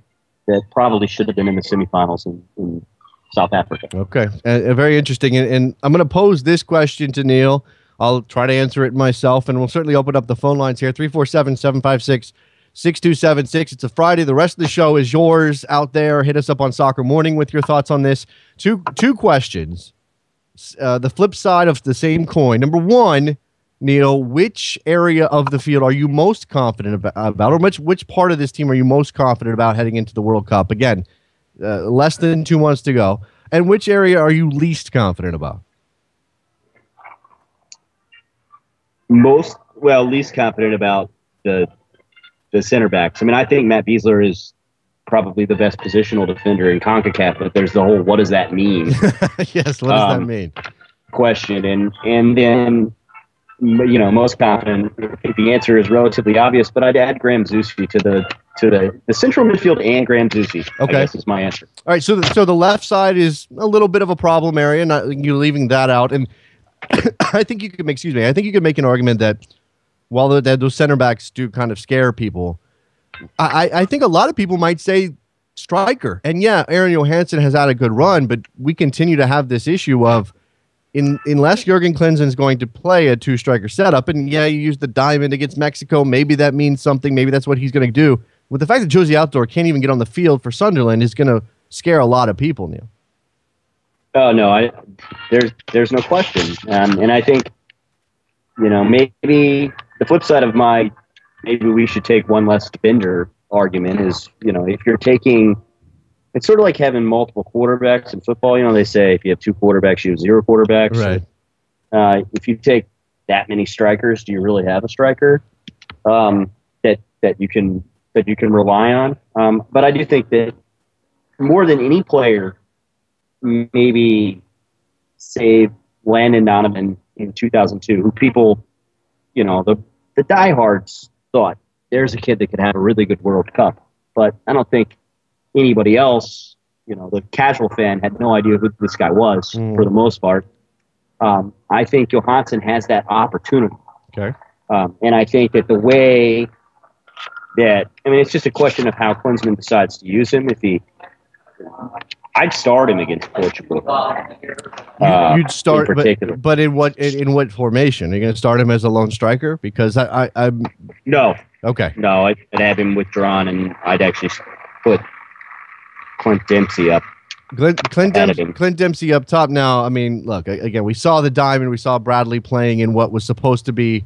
that probably should have been in the semifinals in South Africa. Okay, very interesting. And I'm going to pose this question to Neil. I'll try to answer it myself, and we'll certainly open up the phone lines here, 347-756 6276. It's a Friday. The rest of the show is yours out there. Hit us up on Soccer Morning with your thoughts on this. Two questions. The flip side of the same coin. Number one, Neil, which area of the field are you most confident about, or which part of this team are you most confident about heading into the World Cup? Again, less than 2 months to go. And which area are you least confident about? Least confident about the center backs. I mean, I think Matt Beasler is probably the best positional defender in CONCACAF, but there's the whole what does that mean? Yes, what does that mean? Question. And then, most confident, the answer is relatively obvious, but I'd add Graham Zusi to the central midfield and Graham Zusi. Okay. I guess is my answer. All right, so the left side is a little bit of a problem area, not you leaving that out. And I think you could make an argument that while those center backs do kind of scare people, I think a lot of people might say striker. And yeah, Aaron Johansson has had a good run, but we continue to have this issue of unless Jurgen Klinsmann is going to play a two-striker setup, and yeah, you use the diamond against Mexico, maybe that means something, maybe that's what he's going to do. With the fact that Josie Altidore can't even get on the field for Sunderland is going to scare a lot of people, Neil. Oh no, there's no question, and I think maybe the flip side of maybe we should take one less defender argument is if you're taking. It's sort of like having multiple quarterbacks in football. They say if you have two quarterbacks, you have zero quarterbacks. Right. If you take that many strikers, do you really have a striker that you can rely on? But I do think that more than any player, maybe save Landon Donovan in 2002, who people, the diehards thought there's a kid that could have a really good World Cup. But I don't think anybody else, the casual fan had no idea who this guy was for the most part. I think Johansson has that opportunity. Okay. And I think that the way it's just a question of how Klinsmann decides to use him. I'd start him against Portugal. You'd start, but in what formation? Are you going to start him as a lone striker? Because I'm no. Okay. No, I'd have him withdrawn, and I'd actually put Clint Dempsey up. Clint Dempsey up top now. I mean, look, again, we saw the diamond. We saw Bradley playing in what was supposed to be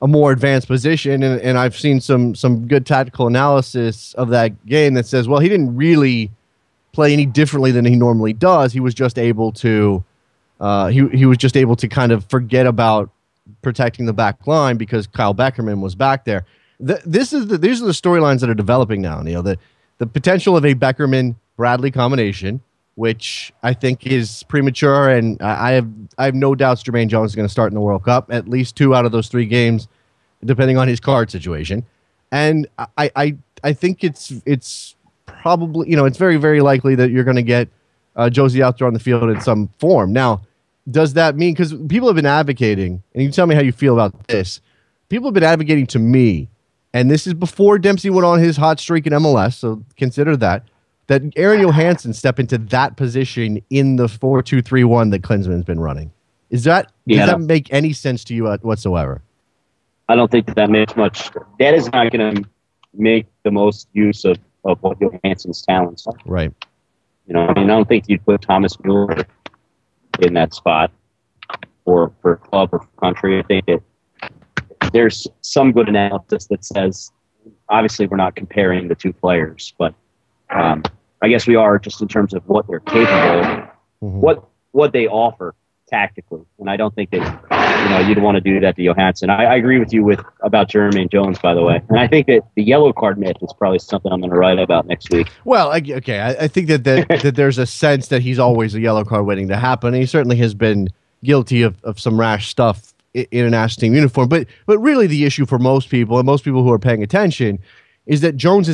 a more advanced position, and I've seen some good tactical analysis of that game that says, well, he didn't really play any differently than he normally does. He was just able to he was just able to kind of forget about protecting the back line because Kyle Beckerman was back there. These are the storylines that are developing now, Neil. The potential of a Beckerman-Bradley combination, which I think is premature, and I have no doubts Jermaine Jones is going to start in the World Cup, at least 2 out of those 3 games, depending on his card situation. And I think it's probably, it's very, very likely that you're going to get Josie out there on the field in some form. Now, does that mean, because people have been advocating, and you tell me how you feel about this, people have been advocating to me, and this is before Dempsey went on his hot streak in MLS, so consider that Aaron Johansson step into that position in the 4-2-3-1 that Klinsmann's been running. Does that make any sense to you whatsoever? I don't think that makes much. That is not going to make the most use of what Johansson's talents are. Right. I don't think you'd put Thomas Mueller in that spot for club or for country. I think that there's some good analysis that says, obviously we're not comparing the 2 players, but I guess we are just in terms of what they're capable of, what they offer tactically. And I don't think that, you'd want to do that to Johansson. I agree with you about Jermaine Jones, by the way. And I think that the yellow card myth is probably something I'm going to write about next week. Well, I think that there's a sense that he's always a yellow card waiting to happen. He certainly has been guilty of some rash stuff in a national team uniform. But really the issue for most people, and most people who are paying attention, is that Jones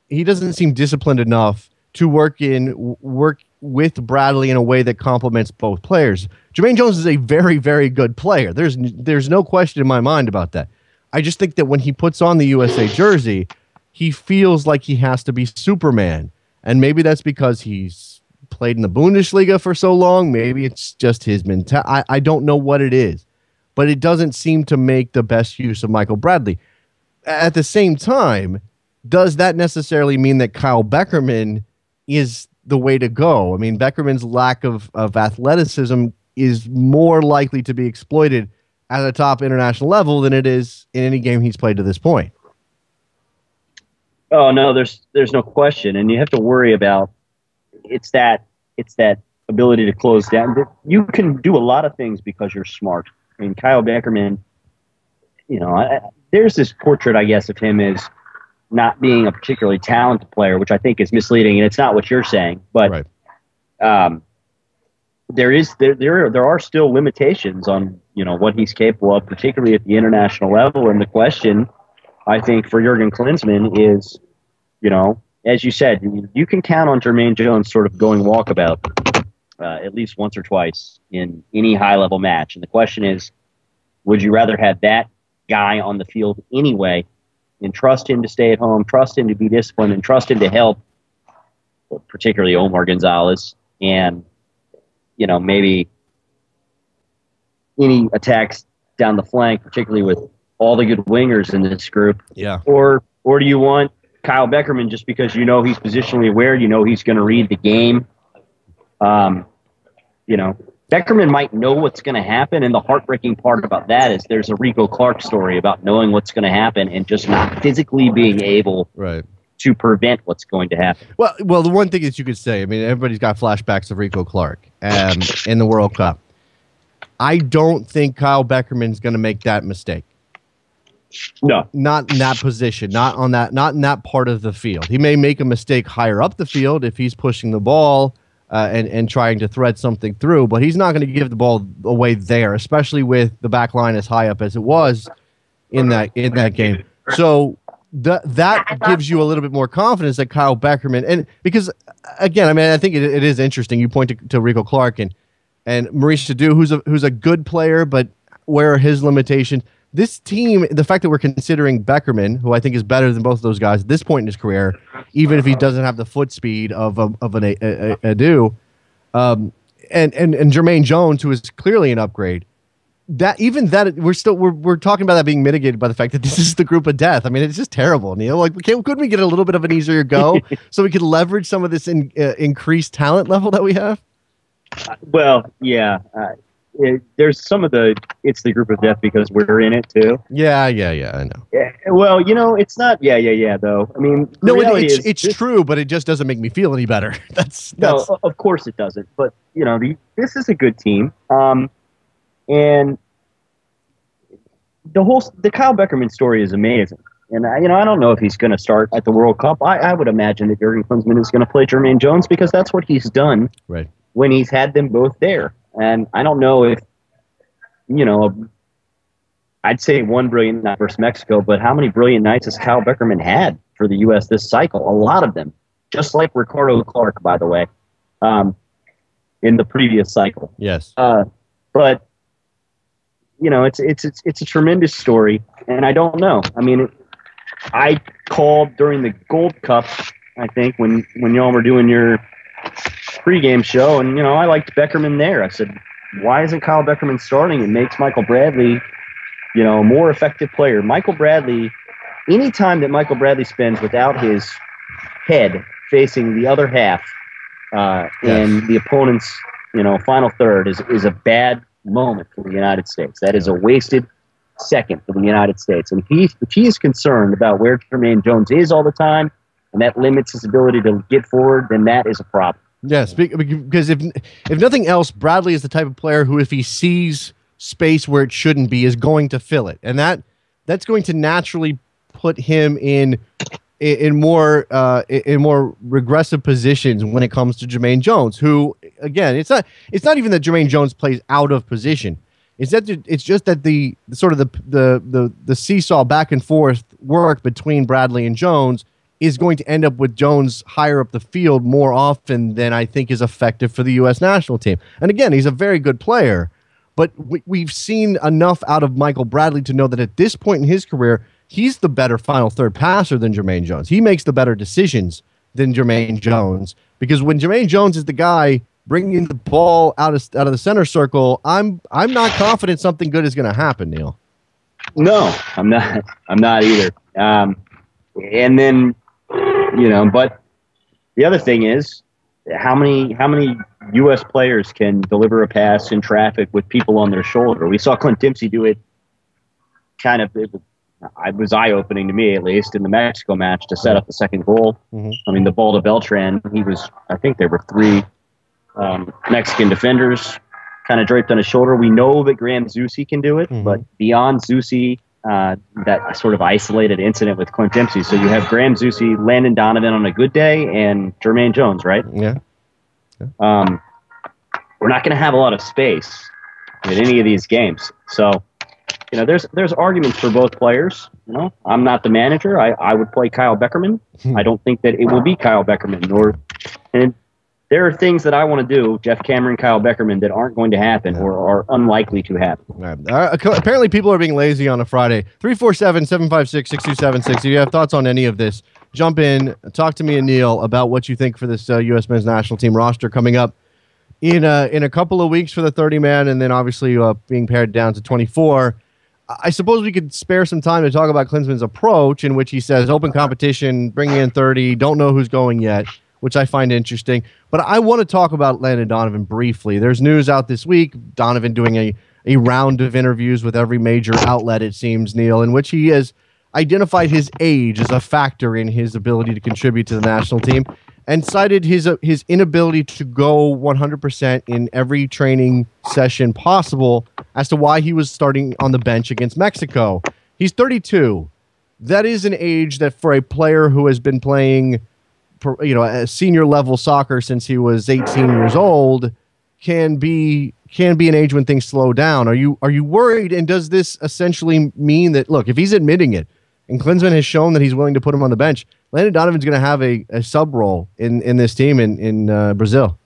he doesn't seem disciplined enough to work with Bradley in a way that complements both players. Jermaine Jones is a very, very good player. There's no question in my mind about that. I just think that when he puts on the USA jersey, he feels like he has to be Superman. And maybe that's because he's played in the Bundesliga for so long. Maybe it's just his mentality. I don't know what it is, but it doesn't seem to make the best use of Michael Bradley. At the same time, does that necessarily mean that Kyle Beckerman is the way to go? I mean, Beckerman's lack of athleticism is more likely to be exploited at a top international level than it is in any game he's played to this point. Oh no, there's no question, and you have to worry about it's that ability to close down. You can do a lot of things because you're smart. I mean, Kyle Beckerman, there's this portrait, I guess, of him as not being a particularly talented player, which I think is misleading, and it's not what you're saying. But right. There are still limitations on what he's capable of, particularly at the international level. And the question, I think, for Jurgen Klinsmann is, as you said, you can count on Jermaine Jones sort of going walkabout at least once or twice in any high-level match. And the question is, would you rather have that guy on the field anyway and trust him to stay at home, trust him to be disciplined, and trust him to help, particularly Omar Gonzalez, and maybe any attacks down the flank, particularly with all the good wingers in this group? Yeah. Or do you want Kyle Beckerman just because he's positionally aware, he's going to read the game? Beckerman might know what's going to happen, and the heartbreaking part about that is there's a Rico Clark story about knowing what's going to happen and just not physically being able to prevent what's going to happen. Well, the one thing that you could say, I mean, everybody's got flashbacks of Rico Clark in the World Cup. I don't think Kyle Beckerman's going to make that mistake. No, not in that position, not in that part of the field. He may make a mistake higher up the field if he's pushing the ball and trying to thread something through, but he's not going to give the ball away there, especially with the back line as high up as it was in that game. So that gives you a little bit more confidence that Kyle Beckerman, and because again, I mean, I think it is interesting. You point to Rico Clark and Maurice Shadou, who's a good player, but where are his limitations? This team, the fact that we're considering Beckerman, who I think is better than both of those guys at this point in his career, even if he doesn't have the foot speed of an Adu, and Jermaine Jones, who is clearly an upgrade. We're talking about that being mitigated by the fact that this is the group of death. I mean, it's just terrible, Neil. Like, couldn't we get a little bit of an easier go so we could leverage some of this increased talent level that we have? Well, yeah. There's some of it's the group of death because we're in it too. Yeah, I know. Yeah, well, it's not. Yeah, though. I mean, no, it's true, but it just doesn't make me feel any better. That's no, of course it doesn't. But this is a good team, and the Kyle Beckerman story is amazing. And I don't know if he's going to start at the World Cup. I would imagine that Jurgen Klinsmann is going to play Jermaine Jones because that's what he's done when he's had them both there. And I don't know if, I'd say one brilliant night versus Mexico, but how many brilliant nights has Kyle Beckerman had for the U.S. this cycle? A lot of them, just like Ricardo Clark, by the way, in the previous cycle. Yes. But, it's a tremendous story, and I don't know. I mean, I called during the Gold Cup, I think, when y'all were doing your pregame show, and I liked Beckerman there. I said, why isn't Kyle Beckerman starting? It makes Michael Bradley, a more effective player. Michael Bradley, any time that Michael Bradley spends without his head facing the other half in the opponent's, final third is a bad moment for the United States. That is a wasted second for the United States. And if he is concerned about where Jermaine Jones is all the time, and that limits his ability to get forward, then that is a problem. Yes, because if nothing else, Bradley is the type of player who, if he sees space where it shouldn't be, is going to fill it, and that's going to naturally put him in more regressive positions when it comes to Jermaine Jones. Who, again, it's not even that Jermaine Jones plays out of position. It's just that the sort of the seesaw back and forth work between Bradley and Jones is going to end up with Jones higher up the field more often than I think is effective for the U.S. national team. And again, he's a very good player, but we've seen enough out of Michael Bradley to know that at this point in his career, he's the better final third passer than Jermaine Jones. He makes the better decisions than Jermaine Jones, because when Jermaine Jones is the guy bringing the ball out of the center circle, I'm not confident something good is going to happen, Neil. No, I'm not either. And then, but the other thing is, how many U.S. players can deliver a pass in traffic with people on their shoulder? We saw Clint Dempsey do it. It was eye-opening to me, at least, in the Mexico match to set up the second goal. Mm-hmm. I mean, the ball to Beltran, I think there were 3 Mexican defenders kind of draped on his shoulder. We know that Graham Zusi can do it, but beyond Zusi, that sort of isolated incident with Clint Dempsey. So you have Graham Zusi, Landon Donovan on a good day, and Jermaine Jones, right? Yeah. We're not going to have a lot of space in any of these games. So, there's arguments for both players. I'm not the manager. I would play Kyle Beckerman. I don't think that it will be Kyle Beckerman. And there are things that I want to do, Jeff Cameron, Kyle Beckerman, that aren't going to happen or are unlikely to happen. Right. Apparently, people are being lazy on a Friday. 347-756-6276. If you have thoughts on any of this, jump in, talk to me and Neil about what you think for this U.S. men's national team roster coming up in a couple of weeks for the 30-man, and then obviously being pared down to 24. I suppose we could spare some time to talk about Klinsmann's approach, in which he says open competition, bringing in 30, don't know who's going yet, which I find interesting. But I want to talk about Landon Donovan briefly. There's news out this week, Donovan doing a round of interviews with every major outlet, it seems, Neil, in which he has identified his age as a factor in his ability to contribute to the national team, and cited his inability to go 100% in every training session possible as to why he was starting on the bench against Mexico. He's 32. That is an age that for a player who has been playing, a senior level soccer since he was 18 years old, can be an age when things slow down. Are you worried? And does this essentially mean that, look, if he's admitting it, and Klinsmann has shown that he's willing to put him on the bench, Landon Donovan's going to have a sub role in this team in Brazil?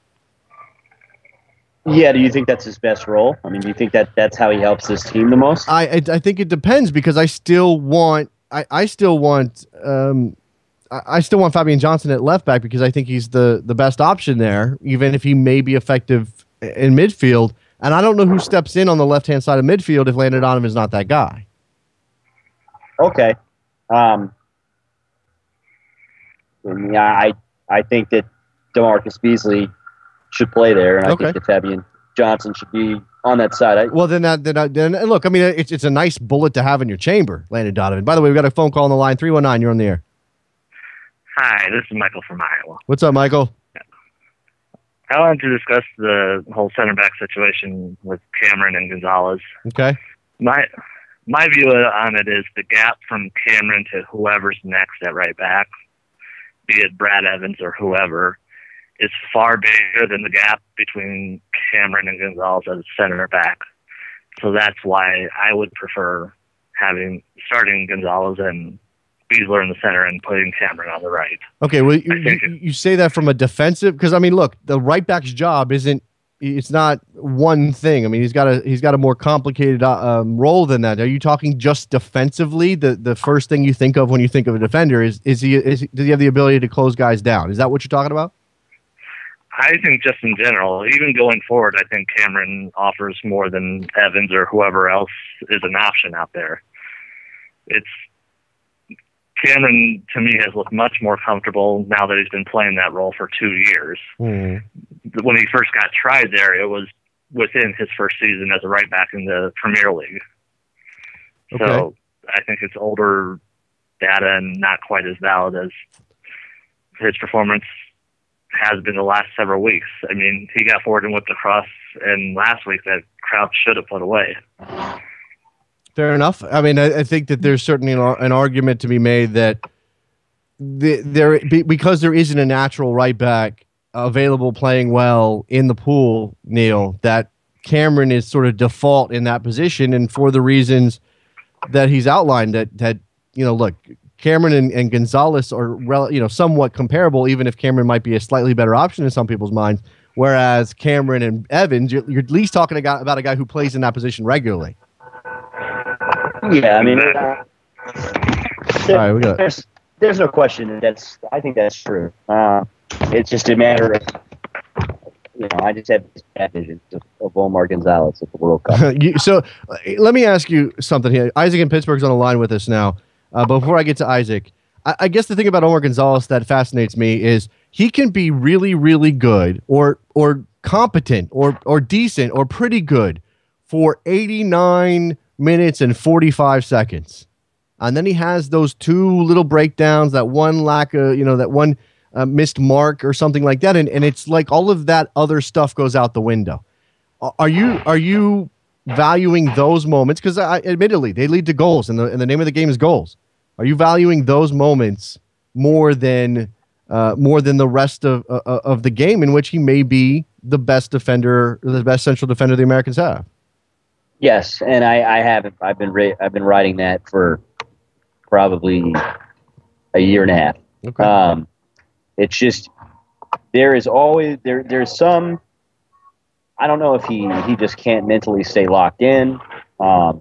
Yeah, do you think that's his best role? I mean, do you think that's how he helps this team the most? I think it depends, because I still want Fabian Johnson at left back, because I think he's the best option there, even if he may be effective in midfield. And I don't know who steps in on the left-hand side of midfield if Landon Donovan is not that guy. Okay. I think that DeMarcus Beasley should play there, and I think that Fabian Johnson should be on that side. Then look, I mean, it's a nice bullet to have in your chamber, Landon Donovan. By the way, we've got a phone call on the line, 319. You're on the air. Hi, this is Michael from Iowa. What's up, Michael? I wanted to discuss the whole center back situation with Cameron and Gonzalez. Okay. My view on it is the gap from Cameron to whoever's next at right back, be it Brad Evans or whoever, is far bigger than the gap between Cameron and Gonzalez as center back. So that's why I would prefer starting Gonzalez and Beasler in the center and putting Cameron on the right. Okay, well, you say that from a defensive, because I mean, look, the right back's job it's not one thing. I mean, he's got a more complicated role than that. Are you talking just defensively? The first thing you think of when you think of a defender does he have the ability to close guys down? Is that what you're talking about? I think just in general, even going forward, I think Cameron offers more than Evans or whoever else is an option out there. Cameron, to me, has looked much more comfortable now that he's been playing that role for 2 years. Mm. When he first got tried there, it was within his first season as a right back in the Premier League. Okay. So I think it's older data and not quite as valid as his performance has been the last several weeks. I mean, he got forward and whipped across, and last week that crowd should have put away. Fair enough. I mean, I think that there's certainly an argument to be made that because there isn't a natural right back available playing well in the pool, Neil, that Cameron is sort of default in that position, and for the reasons that he's outlined, that look, Cameron and Gonzalez are somewhat comparable, even if Cameron might be a slightly better option in some people's minds, whereas Cameron and Evans, you're at least talking about a guy who plays in that position regularly. Yeah, I mean, all right, there's no question I think that's true. It's just a matter of, I just have this bad vision of Omar Gonzalez at the World Cup. So let me ask you something here. Isaac in Pittsburgh's on the line with us now. Before I get to Isaac, I guess the thing about Omar Gonzalez that fascinates me is he can be really, really good or competent or decent or pretty good for 89 minutes and 45 seconds. And then he has those two little breakdowns, that one lack of, that one missed mark or something like that. And it's like all of that other stuff goes out the window. Are you valuing those moments? Because admittedly, they lead to goals, and the name of the game is goals. Are you valuing those moments more than the rest of the game, in which he may be the best defender, the best central defender the Americans have? Yes, and I haven't. I've been writing that for probably a year and a half. Okay. It's just there is always there's some. I don't know if he just can't mentally stay locked in. I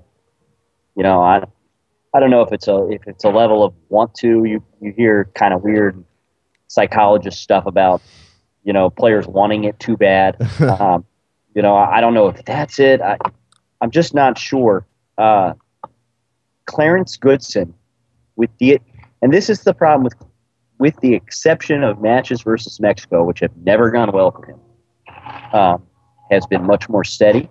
don't know if it's a level of want to. You hear kind of weird psychologist stuff about players wanting it too bad. I don't know if that's it. I'm just not sure. Clarence Goodson and this is the problem with the exception of matches versus Mexico, which have never gone well for him, has been much more steady.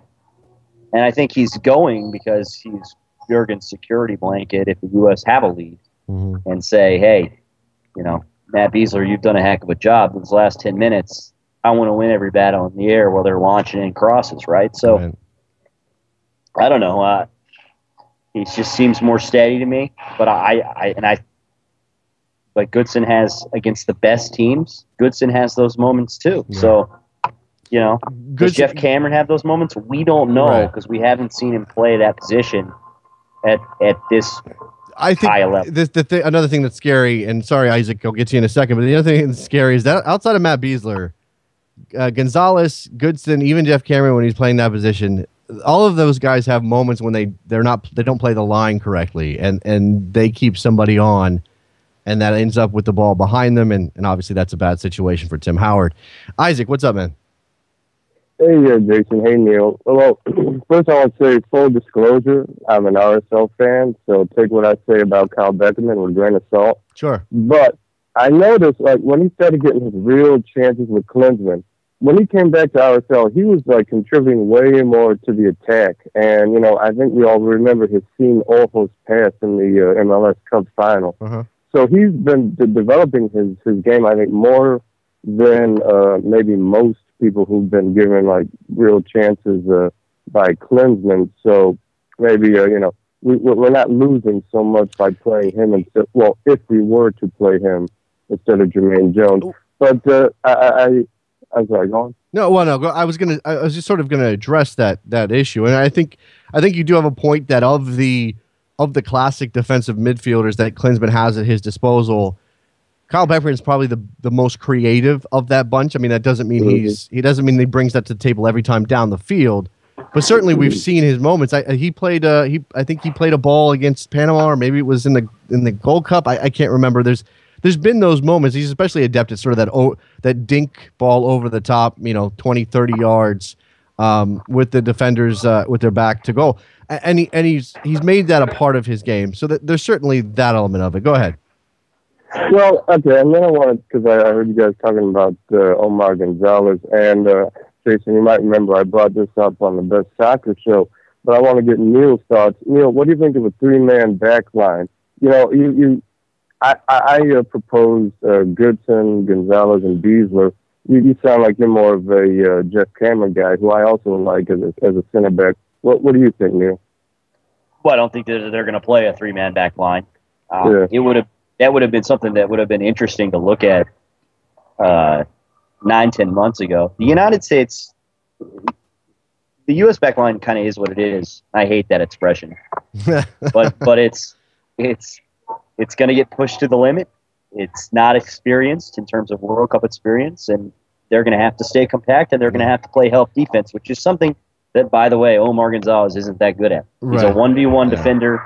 And I think he's going because he's Jurgen's security blanket if the U.S. have a lead and say, hey, Matt Besler, you've done a heck of a job. These last 10 minutes, I want to win every battle in the air while they're launching in crosses, right? So, I don't know. He just seems more steady to me. But but Goodson has, against the best teams, Goodson has those moments too. Yeah. So, does Jeff Cameron have those moments? We don't know because we haven't seen him play that position at this high level. Another thing that's scary, and sorry, Isaac, I'll get to you in a second, but the other thing that's scary is that outside of Matt Besler, Gonzalez, Goodson, even Jeff Cameron, when he's playing that position, all of those guys have moments when they don't play the line correctly, and they keep somebody on, and that ends up with the ball behind them, and obviously that's a bad situation for Tim Howard. Isaac, what's up, man? Hey, Jason. Hey, Neil. Well, first I want to say full disclosure, I'm an RSL fan, so take what I say about Kyle Beckerman with a grain of salt. Sure. But I noticed, when he started getting his real chances with Klinsmann, when he came back to RSL, he was, contributing way more to the attack. And, I think we all remember his Sean Orhol's pass in the MLS Cup final. Uh-huh. So he's been developing his game, I think, more than maybe most people who've been given real chances by Klinsmann. So maybe we're not losing so much by playing him instead. Well, if we were to play him instead of Jermaine Jones, but I'm sorry, go on. No, well, no. I was just sort of gonna address that issue, and I think you do have a point that of the classic defensive midfielders that Klinsmann has at his disposal, Kyle Beckerman is probably the most creative of that bunch. I mean, that doesn't mean he doesn't mean he brings that to the table every time down the field, but certainly we've seen his moments. I think he played a ball against Panama, or maybe it was in the Gold Cup. I can't remember. There's been those moments. He's especially adept at sort of that dink ball over the top, 20, 30 yards with the defenders with their back to goal, and he's made that a part of his game. So there's certainly that element of it. Go ahead. Well, okay, and then I wanted, because I heard you guys talking about Omar Gonzalez, and Jason, you might remember I brought this up on the Best Soccer Show, but I want to get Neil's thoughts. Neil, what do you think of a three-man back line? I proposed Goodson, Gonzalez, and Besler. You sound like you're more of a Jeff Cameron guy, who I also like as a center back. What do you think, Neil? Well, I don't think they're going to play a three-man back line. That would have been something that would have been interesting to look at 9-10 months ago. The United States, the U.S. back line kind of is what it is. I hate that expression, but it's going to get pushed to the limit. It's not experienced in terms of World Cup experience, and they're going to have to stay compact, and they're going to have to play help defense, which is something that, by the way, Omar Gonzalez isn't that good at. He's a 1v1 defender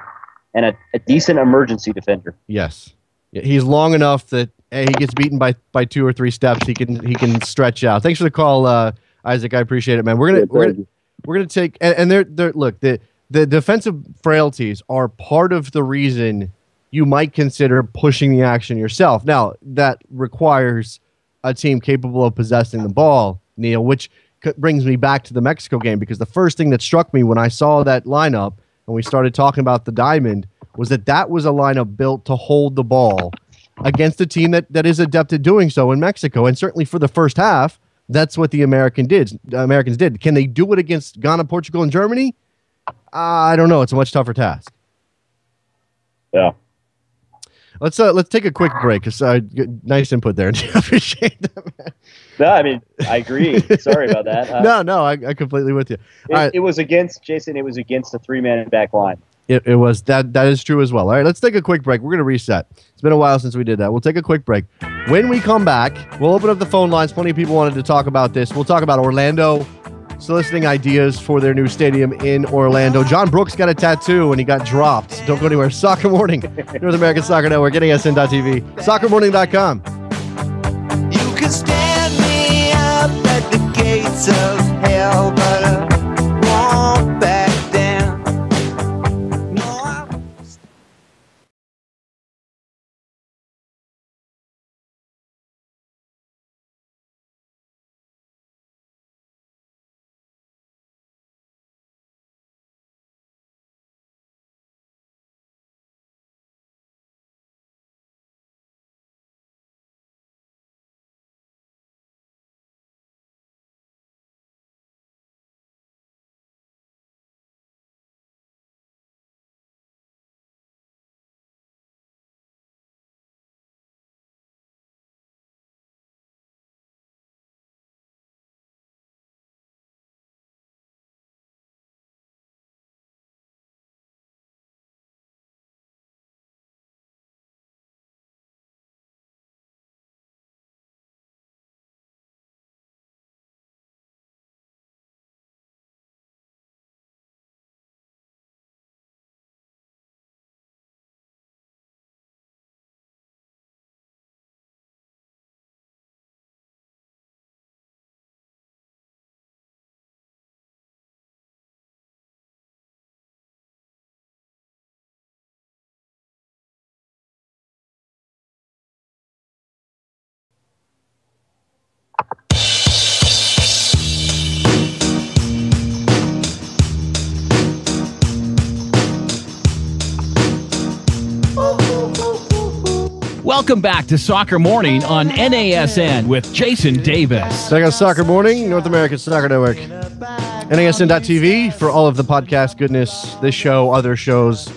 and a decent emergency defender. Yes. He's long enough that he gets beaten by 2 or 3 steps. He can stretch out. Thanks for the call, Isaac. I appreciate it, man. We're gonna take and they're look, the defensive frailties are part of the reason you might consider pushing the action yourself. Now, that requires a team capable of possessing the ball, Neil, which brings me back to the Mexico game, because the first thing that struck me when I saw that lineup and we started talking about the diamond was that was a lineup built to hold the ball against a team that is adept at doing so in Mexico. And certainly for the first half, that's what the Americans did. Can they do it against Ghana, Portugal, and Germany? I don't know. It's a much tougher task. Yeah. Let's take a quick break. Nice input there. I appreciate that, man. No, I mean, I agree. Sorry about that. No, I completely with you. It was against Jason. It was against a 3-man back line. It was that is true as well. All right, let's take a quick break. We're going to reset. It's been a while since we did that. We'll take a quick break. When we come back, we'll open up the phone lines. Plenty of people wanted to talk about this. We'll talk about Orlando soliciting ideas for their new stadium in Orlando. John Brooks got a tattoo when he got dropped. Don't go anywhere. Soccer Morning, North American Soccer Network, NASN.TV, soccermorning.com. You can stand me up at the gates of hell, but I won't back down. No, I won't. Welcome back to Soccer Morning on NASN with Jason Davis. Check out Soccer Morning, North American Soccer Network, NASN.TV for all of the podcast goodness, this show, other shows,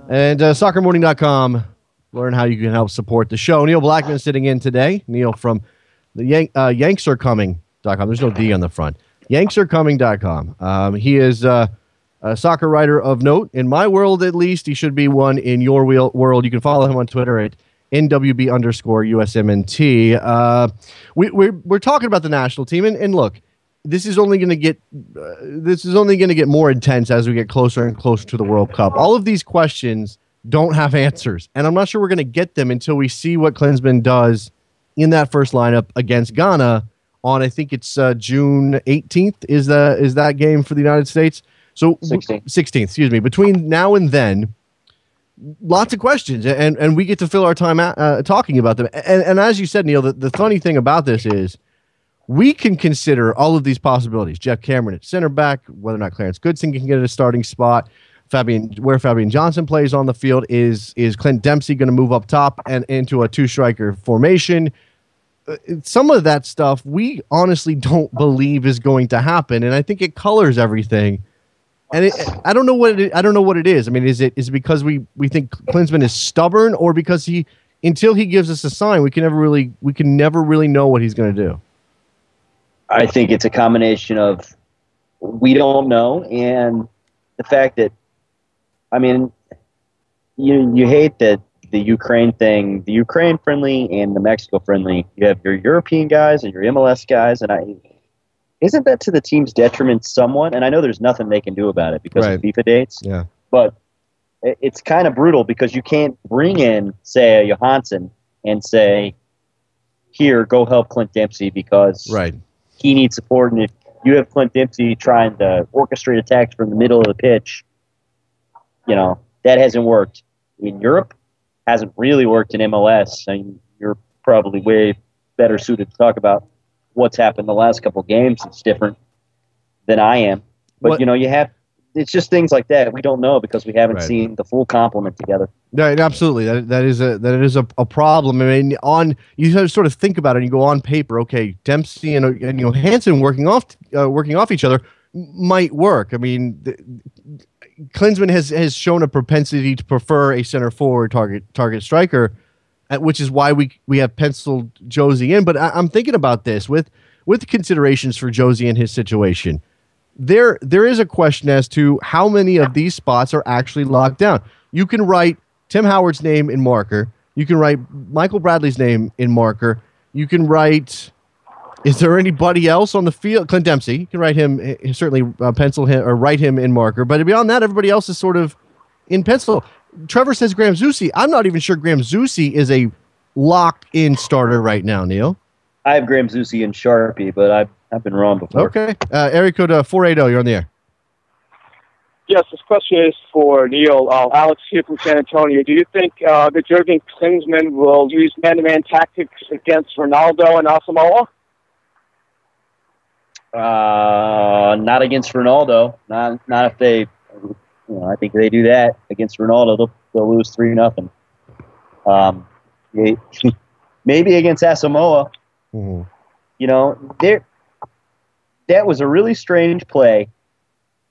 and soccermorning.com. Learn how you can help support the show. Neil Blackman sitting in today. Neil from the Yanksercoming.com. There's no D on the front. Yanksercoming.com. He is a soccer writer of note. In my world, at least, he should be one in your world. You can follow him on Twitter at NWB_USMNT. We're talking about the national team, and look, this is only going to get more intense as we get closer and closer to the World Cup. All of these questions don't have answers, and I'm not sure we're going to get them until we see what Klinsmann does in that first lineup against Ghana on, I think it's June 18th is that game for the United States. So 16th, excuse me. Between now and then, lots of questions, and we get to fill our time talking about them. And as you said, Neil, the funny thing about this is we can consider all of these possibilities. Jeff Cameron at center back, whether or not Clarence Goodson can get a starting spot, where Fabian Johnson plays on the field. Is Clint Dempsey going to move up top and into a two-striker formation? Some of that stuff we honestly don't believe is going to happen, and I think it colors everything. And I don't know what it is. I mean, is it because we think Klinsmann is stubborn, or because until he gives us a sign, we can never really know what he's going to do? I think it's a combination of we don't know, and the fact that, I mean, you hate that the Ukraine thing, the Ukraine friendly and the Mexico friendly. You have your European guys and your MLS guys, and isn't that to the team's detriment somewhat? And I know there's nothing they can do about it because of FIFA dates. Yeah. But it's kind of brutal because you can't bring in, say, a Johansson and say, here, go help Clint Dempsey because he needs support. And if you have Clint Dempsey trying to orchestrate attacks from the middle of the pitch, that hasn't worked in Europe hasn't really worked in MLS. I mean, you're probably way better suited to talk about what's happened the last couple of games. It's different than I am. But, it's just things like that. We don't know because we haven't seen the full complement together. No, absolutely. That is a problem. I mean, you sort of think about it and you go on paper, okay, Dempsey and Hansen working off each other might work. I mean, Klinsmann has shown a propensity to prefer a center forward target striker, which is why we have penciled Josie in. But I'm thinking about this with the considerations for Josie and his situation. There is a question as to how many of these spots are actually locked down. You can write Tim Howard's name in marker. You can write Michael Bradley's name in marker. You can write. Is there anybody else on the field? Clint Dempsey. You can write him, certainly pencil him or write him in marker. But beyond that, everybody else is sort of in pencil. Trevor says Graham Zusi. I'm not even sure Graham Zusi is a locked-in starter right now, Neil. I have Graham Zusi and Sharpie, but I've been wrong before. Okay. Area code 480, you're on the air. Yes, this question is for Neil. Alex here from San Antonio. Do you think that Jurgen Klinsmann will use man-to-man tactics against Ronaldo and Asamoah? Not against Ronaldo. Not if they. I think if they do that against Ronaldo, they'll lose 3-0. Maybe against Asamoah. Mm-hmm. That was a really strange play,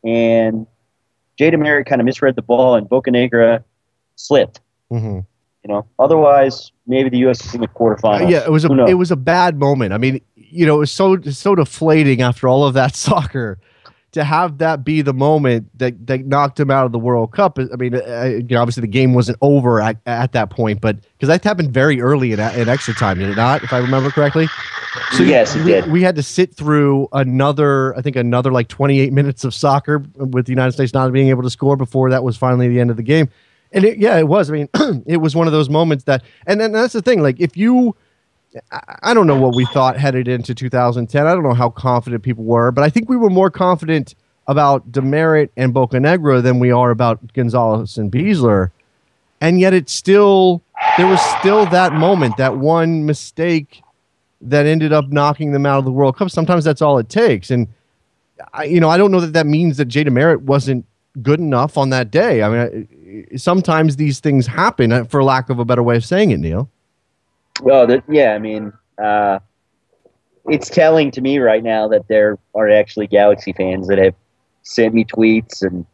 and Jada Merritt kind of misread the ball, and Bocanegra slipped. Mm-hmm. Otherwise, maybe the U.S. is in the quarterfinals. Yeah, it was a bad moment. I mean, it was so deflating after all of that soccer to have that be the moment that knocked him out of the World Cup. I mean, obviously the game wasn't over at that point, but because that happened very early in extra time, did it not? If I remember correctly. So yes, it did. We had to sit through another like 28 minutes of soccer with the United States not being able to score before that was finally the end of the game. And it was. I mean, it was one of those moments that, and then that's the thing. Like I don't know what we thought headed into 2010. I don't know how confident people were, but I think we were more confident about Demerit and Bocanegra than we are about Gonzalez and Beasler. And yet there was still that moment, that one mistake that ended up knocking them out of the World Cup. Sometimes that's all it takes. And I don't know that means that Jada Merritt wasn't good enough on that day. I mean, sometimes these things happen, for lack of a better way of saying it, Neil. Well, I mean, it's telling to me right now that there are actually Galaxy fans that have sent me tweets and,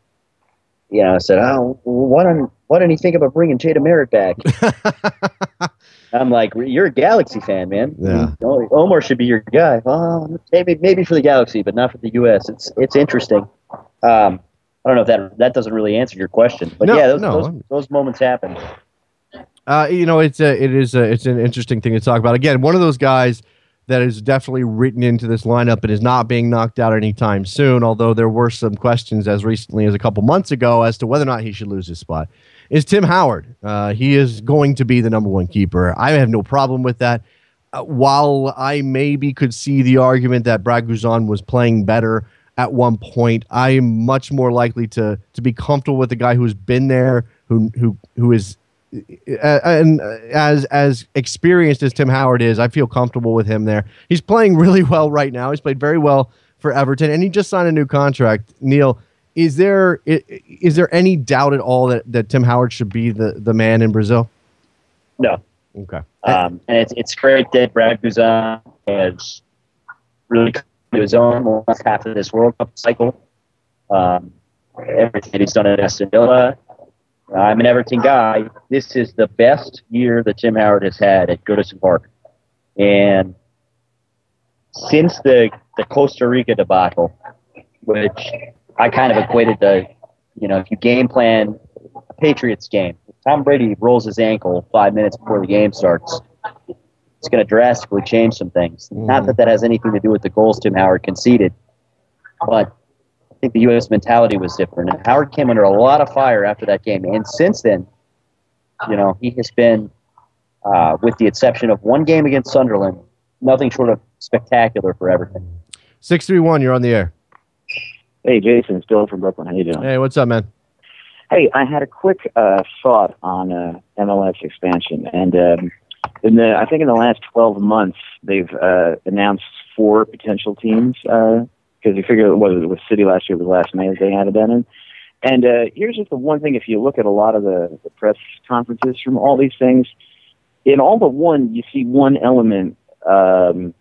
said, "Oh, why don't you think about bringing Jada Merritt back?" I'm like, "You're a Galaxy fan, man. Yeah. Omar should be your guy." Well, maybe for the Galaxy, but not for the U.S. It's interesting. I don't know if that doesn't really answer your question, but those moments happen. It's an interesting thing to talk about. Again, one of those guys that is definitely written into this lineup and is not being knocked out anytime soon, although there were some questions as recently as a couple months ago as to whether or not he should lose his spot, is Tim Howard. He is going to be the number one keeper. I have no problem with that. While I maybe could see the argument that Brad Guzan was playing better at one point, I am much more likely to be comfortable with the guy who's been there, who is and as experienced as Tim Howard is. I feel comfortable with him there. He's playing really well right now. He's played very well for Everton, and he just signed a new contract. Neil, is there any doubt at all that Tim Howard should be the man in Brazil? No. Okay. And it's great that Brad Guzan has really come to his own last half of this World Cup cycle. Everything that he's done at Aston Villa. I'm an Everton guy. This is the best year that Tim Howard has had at Goodison Park. And since the Costa Rica debacle, which I kind of equated to, if you game plan a Patriots game, if Tom Brady rolls his ankle 5 minutes before the game starts, it's going to drastically change some things. Not that has anything to do with the goals Tim Howard conceded, but I think the U.S. mentality was different. And Howard came under a lot of fire after that game. And since then, he has been, with the exception of one game against Sunderland, nothing short of spectacular for Everton. 631, you're on the air. Hey, Jason, it's Bill from Brooklyn. How you doing? Hey, what's up, man? Hey, I had a quick thought on MLS expansion, and I think in the last 12 months they've announced 4 potential teams because you figure it was City last year was the last May as they had it in. And here's just the one thing: if you look at a lot of the press conferences from all these things, in all but one, you see one element in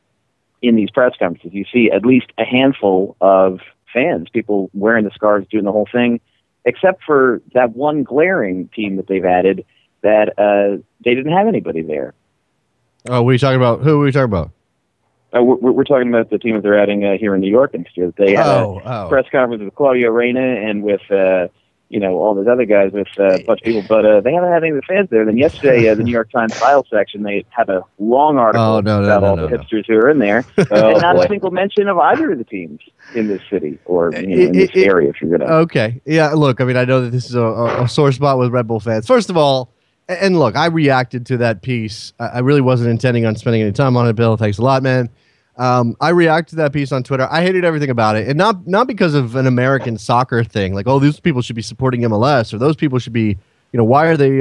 these press conferences. You see at least a handful of fans, people wearing the scarves, doing the whole thing. Except for that one glaring team that they've added that they didn't have anybody there. Oh, what are you talking about? Who are we talking about? We're talking about the team that they're adding here in New York next year. They had a press conference with Claudio Reyna and with all those other guys with a bunch of people, but they haven't had any of the fans there. Then yesterday, the New York Times style section, they had a long article about all the hipsters who are in there, and not a single mention of either of the teams in this city or in this area. If you're gonna. Okay, yeah. Look, I mean, I know that this is a sore spot with Red Bull fans. First of all, and look, I reacted to that piece. I really wasn't intending on spending any time on it, Bill. Thanks a lot, man. I reacted to that piece on Twitter. I hated everything about it, and not because of an American soccer thing, like, oh, these people should be supporting MLS, or those people should be, why are they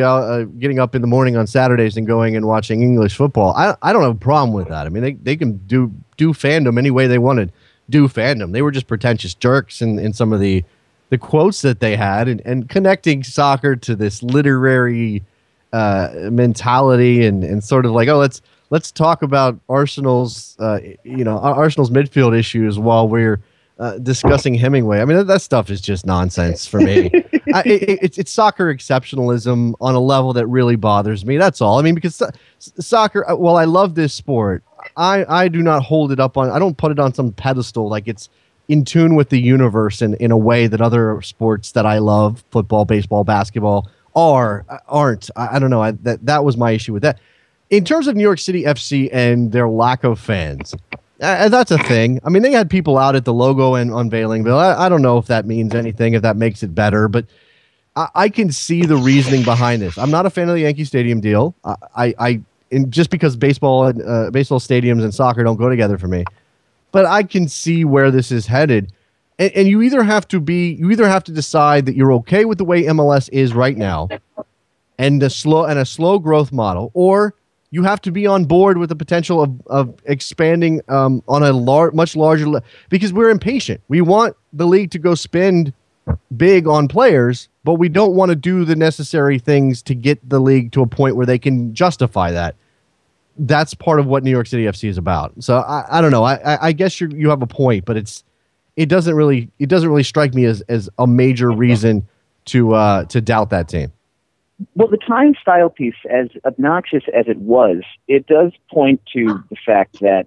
getting up in the morning on Saturdays and going and watching English football? I don't have a problem with that. I mean, they can do fandom any way they wanted. Do fandom. They were just pretentious jerks in some of the quotes that they had, and connecting soccer to this literary mentality and sort of like, oh, let's talk about Arsenal's Arsenal's midfield issues while we're discussing Hemingway. I mean, that stuff is just nonsense for me. It's soccer exceptionalism on a level that really bothers me. That's all. I mean, because soccer, while I love this sport, I do not hold it up on, I don't put it on some pedestal like it's in tune with the universe in a way that other sports that I love, football, baseball, basketball, aren't. I don't know. That was my issue with that. In terms of New York City FC and their lack of fans, that's a thing. I mean, they had people out at the logo and unveiling, but I don't know if that means anything, if that makes it better, but I can see the reasoning behind this. I'm not a fan of the Yankee Stadium deal. And just because baseball stadiums and soccer don't go together for me, but I can see where this is headed. And you either have to decide that you're okay with the way MLS is right now, and a slow growth model, or you have to be on board with the potential of expanding on a much larger because we're impatient. We want the league to go spend big on players, but we don't want to do the necessary things to get the league to a point where they can justify that. That's part of what New York City FC is about. So I don't know. I guess you have a point, but it doesn't really strike me as a major reason to doubt that team. Well, the Times style piece, as obnoxious as it was, it does point to the fact that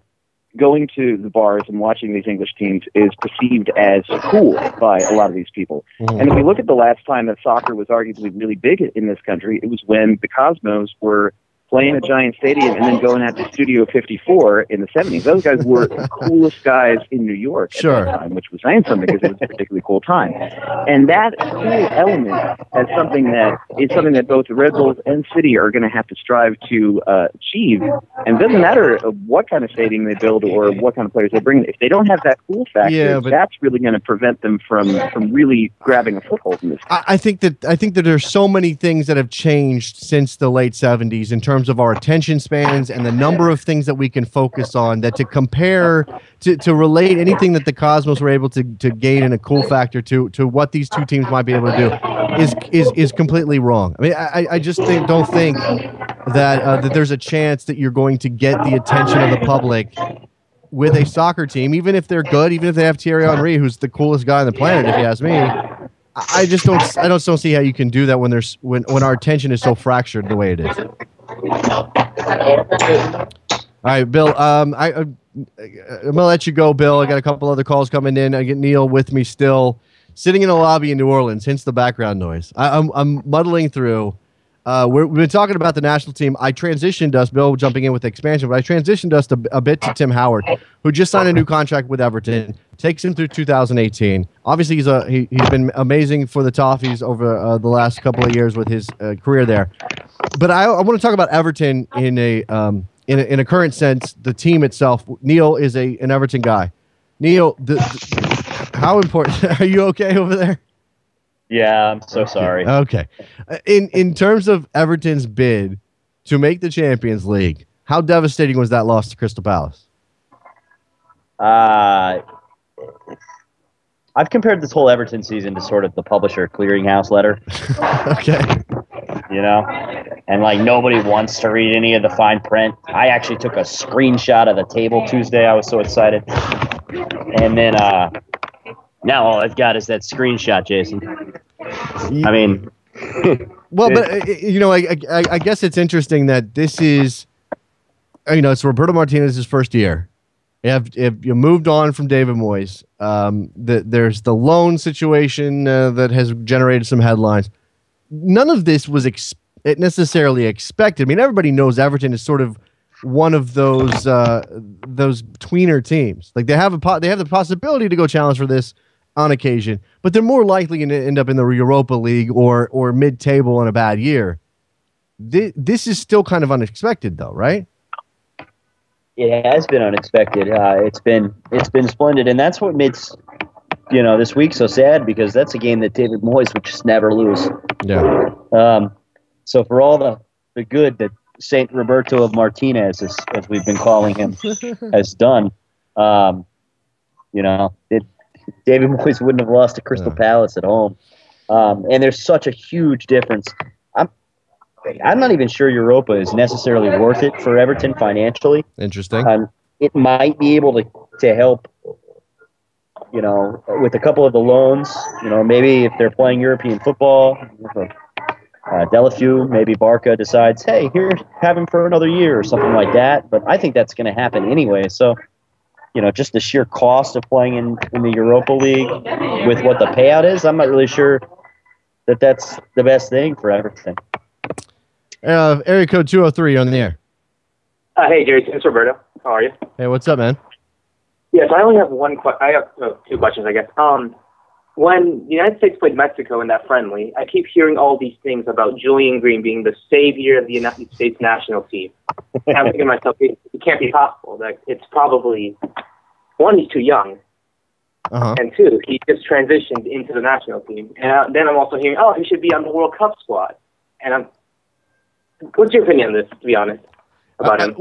going to the bars and watching these English teams is perceived as cool by a lot of these people. Mm-hmm. And if you look at the last time that soccer was arguably really big in this country, it was when the Cosmos were playing a giant stadium and then going out to Studio 54 in the 70s. Those guys were the coolest guys in New York at that time, which was saying something because it was a particularly cool time. And that cool element is something that both the Red Bulls and City are going to have to strive to achieve. And it doesn't matter what kind of stadium they build or what kind of players they bring. If they don't have that cool factor, that's really going to prevent them from really grabbing a foothold in this country. I think that there's so many things that have changed since the late 70s in terms of our attention spans and the number of things that we can focus on, that to compare, to relate anything that the Cosmos were able to gain in a cool factor to what these two teams might be able to do is completely wrong. I mean, I just don't think that there's a chance that you're going to get the attention of the public with a soccer team, even if they're good, even if they have Thierry Henry, who's the coolest guy on the planet, if you ask me. I don't see how you can do that when our attention is so fractured the way it is. All right, Bill. I'm gonna let you go, Bill. I got a couple other calls coming in. I get Neil with me still, sitting in a lobby in New Orleans. Hence the background noise. I'm muddling through. We've been talking about the national team. I transitioned us, Bill, jumping in with the expansion, but I transitioned us a bit to Tim Howard, who just signed a new contract with Everton. Takes him through 2018. Obviously, he's been amazing for the Toffees over the last couple of years with his career there. But I want to talk about Everton in a current sense. The team itself. Neil is an Everton guy. Neil, how important? Are you okay over there? Yeah, I'm so sorry. Okay. In terms of Everton's bid to make the Champions League, how devastating was that loss to Crystal Palace? I've compared this whole Everton season to sort of the publisher clearinghouse letter. Okay. You know? And, like, nobody wants to read any of the fine print. I actually took a screenshot of the table Tuesday. I was so excited. And then now all I've got is that screenshot, Jason. I mean... Well, but, you know, I guess it's interesting that this is, you know, it's Roberto Martinez's first year. If you moved on from David Moyes, there's the loan situation that has generated some headlines. None of this was necessarily expected. I mean, everybody knows Everton is sort of one of those tweener teams. Like they have the possibility to go challenge for this on occasion, but they're more likely to end up in the Europa League or mid-table in a bad year. This is still kind of unexpected, though, right? It has been unexpected. It's been splendid, and that's what makes this week so sad, because that's a game that David Moyes would just never lose. Yeah. So for all the good that Saint Roberto of Martinez, as we've been calling him, has done, David Moyes wouldn't have lost to Crystal Palace at home, and there's such a huge difference. I'm not even sure Europa is necessarily worth it for Everton financially. Interesting. It might be able to help, with a couple of the loans. Maybe if they're playing European football, Delafeu, maybe Barca decides, hey, here, have him for another year or something like that. But I think that's going to happen anyway. So, just the sheer cost of playing in the Europa League with what the payout is, I'm not really sure that that's the best thing for Everton. Area code 203 on the air. Hey, Jerry, it's Roberto. How are you? Hey, what's up, man? Yes, I only have I have two questions, I guess. When the United States played Mexico in that friendly, I keep hearing all these things about Julian Green being the savior of the United States national team. And I'm thinking to myself, it can't be possible. That it's probably, one, he's too young, and two, he just transitioned into the national team. And then I'm also hearing, he should be on the World Cup squad. And what's your opinion on this, to be honest, about him?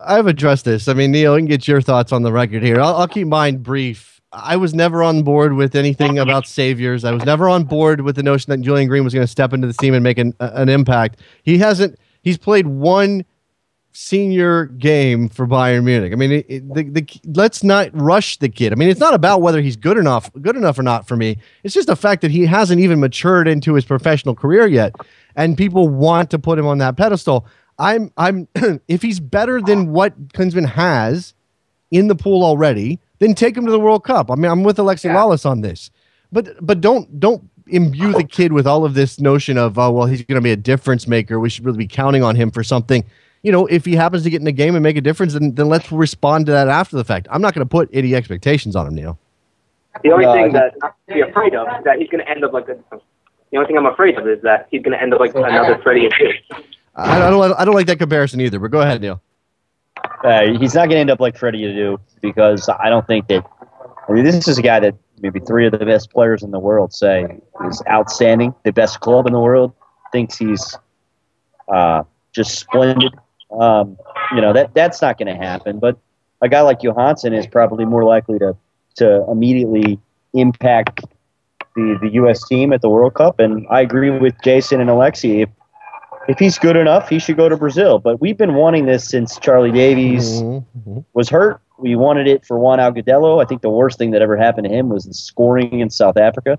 I've addressed this. I mean, Neil, you can get your thoughts on the record here. I'll keep mine brief. I was never on board with anything about saviors. I was never on board with the notion that Julian Green was going to step into the team and make an impact. He's played one senior game for Bayern Munich. I mean, let's not rush the kid. I mean, it's not about whether he's good enough or not for me. It's just the fact that he hasn't even matured into his professional career yet, and people want to put him on that pedestal. I'm if he's better than what Klinsmann has in the pool already, then take him to the World Cup. I mean, I'm with Alexi Lawless on this, but don't imbue the kid with all of this notion of, he's going to be a difference maker. We should really be counting on him for something. If he happens to get in the game and make a difference, then let's respond to that after the fact. I'm not going to put any expectations on him, Neil. The only thing that I'm afraid of is that he's going to end up like the only thing I'm afraid of is that he's going to end up like another Freddie Adu. I don't like that comparison either, but go ahead, Neil. He's not going to end up like Freddie Adu, because I don't think that. I mean, this is a guy that maybe three of the best players in the world say is outstanding. The best club in the world thinks he's just splendid. That's not going to happen. But a guy like Johansson is probably more likely to immediately impact the U.S. team at the World Cup. And I agree with Jason and Alexi. If he's good enough, he should go to Brazil. But we've been wanting this since Charlie Davies was hurt. We wanted it for Juan Agudelo. I think the worst thing that ever happened to him was the scoring in South Africa.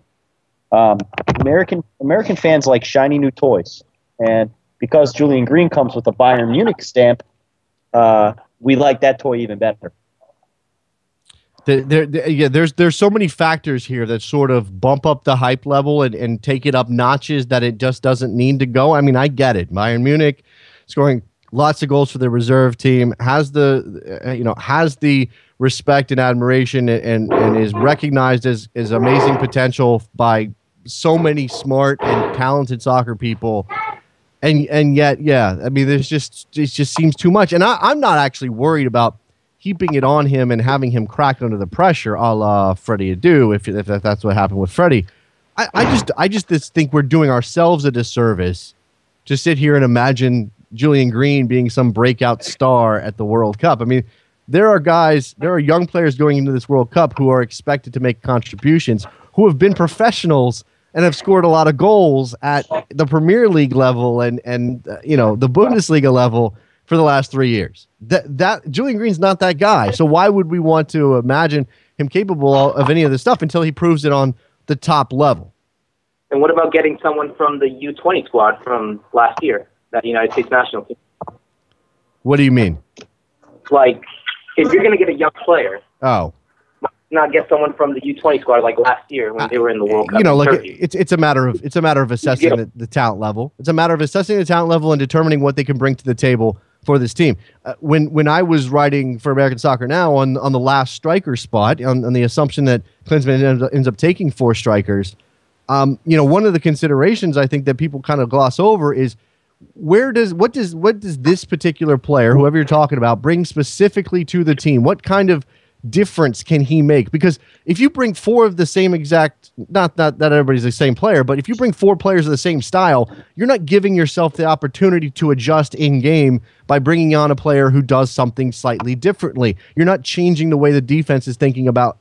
American fans like shiny new toys. And because Julian Green comes with a Bayern Munich stamp, we like that toy even better. There's so many factors here that sort of bump up the hype level and take it up notches that it just doesn't need to go. I mean, I get it. Bayern Munich scoring lots of goals for the reserve team, has the respect and admiration and is recognized as amazing potential by so many smart and talented soccer people. And yet, I mean, it just seems too much. And I'm not actually worried about keeping it on him and having him crack under the pressure, a la Freddie Adu, if that's what happened with Freddie. I just think we're doing ourselves a disservice to sit here and imagine Julian Green being some breakout star at the World Cup. I mean, there are young players going into this World Cup who are expected to make contributions, who have been professionals and have scored a lot of goals at the Premier League level and the Bundesliga level for the last 3 years. That Julian Green's not that guy. So why would we want to imagine him capable of any of this stuff until he proves it on the top level? And what about getting someone from the U20 squad from last year, that United States national team? What do you mean? Like, if you're going to get a young player, not get someone from the U20 squad like last year when they were in the World Cup. It's a matter of assessing the talent level. It's a matter of assessing the talent level and determining what they can bring to the table for this team. When I was writing for American Soccer Now on the last striker spot, on the assumption that Klinsmann ends up taking 4 strikers, one of the considerations I think that people kind of gloss over is what does this particular player, whoever you're talking about, bring specifically to the team? What kind of difference can he make? Because if you bring 4 of the same exact, not that everybody's the same player, but if you bring 4 players of the same style, you're not giving yourself the opportunity to adjust in game by bringing on a player who does something slightly differently. You're not changing the way the defense is thinking about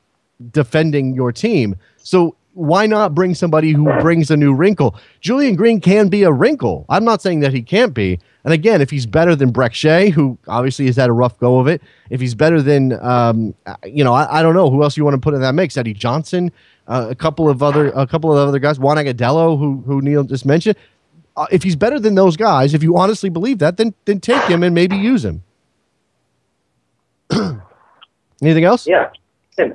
defending your team. So why not bring somebody who brings a new wrinkle? Julian Green can be a wrinkle. I'm not saying that he can't be. And again, if he's better than Breck Shea, who obviously has had a rough go of it, if he's better than, I don't know who else you want to put in that mix. Eddie Johnson, a couple of other guys, Juan Agadello, who Neil just mentioned. If he's better than those guys, if you honestly believe that, then take him and maybe use him. Anything else? Yeah.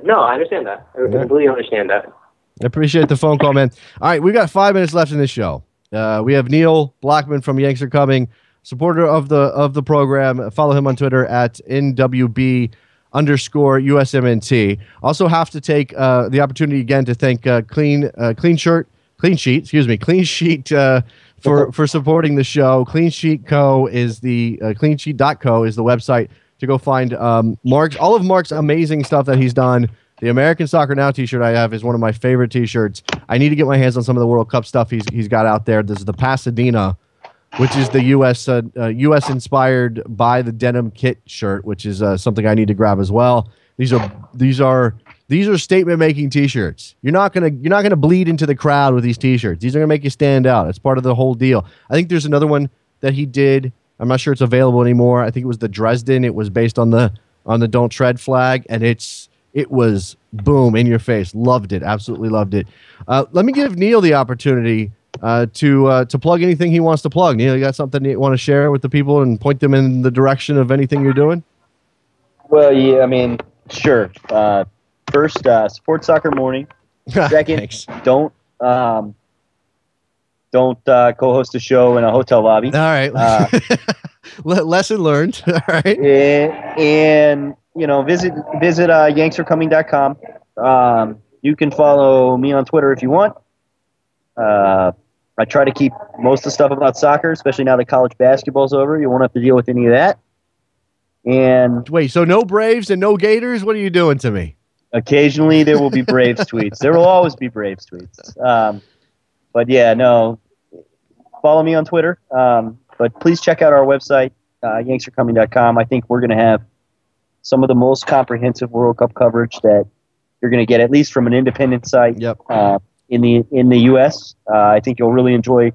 No, I understand that. I completely understand that. I appreciate the phone call, man. All right, we've got 5 minutes left in this show. We have Neil Blackman from Yanks Are Coming, supporter of the program. Follow him on Twitter at NWB_USMNT. Also have to take the opportunity again to thank Clean Sheet for supporting the show. Clean Sheet Co is the cleansheet.co is the website to go find all of Mark's amazing stuff that he's done. The American Soccer Now t-shirt I have is one of my favorite t-shirts. I need to get my hands on some of the World Cup stuff he's got out there. This is the Pasadena, which is the U.S. inspired by the denim kit shirt, which is something I need to grab as well. These are statement making t-shirts. You're not gonna bleed into the crowd with these t-shirts. These are gonna make you stand out. It's part of the whole deal. I think there's another one that he did. I'm not sure it's available anymore. I think it was the Dresden. It was based on the Don't Tread flag, and it was boom in your face. Loved it. Absolutely loved it. Let me give Neil the opportunity to plug anything he wants to plug. Neil, you got something you want to share with the people and point them in the direction of anything you're doing? Well, yeah, I mean, sure. First, support Soccer Morning. Second, don't co-host a show in a hotel lobby. All right. Lesson learned. All right. And visit yanksarecoming.com. You can follow me on Twitter if you want. I try to keep most of the stuff about soccer, especially now that college basketball's over. You won't have to deal with any of that. And wait, so no Braves and no Gators? What are you doing to me? Occasionally there will be Braves tweets. There will always be Braves tweets. But yeah, no. Follow me on Twitter. But please check out our website, yanksarecoming.com. I think we're going to have some of the most comprehensive World Cup coverage that you're going to get, at least from an independent site. Yep. In the U.S. I think you'll really enjoy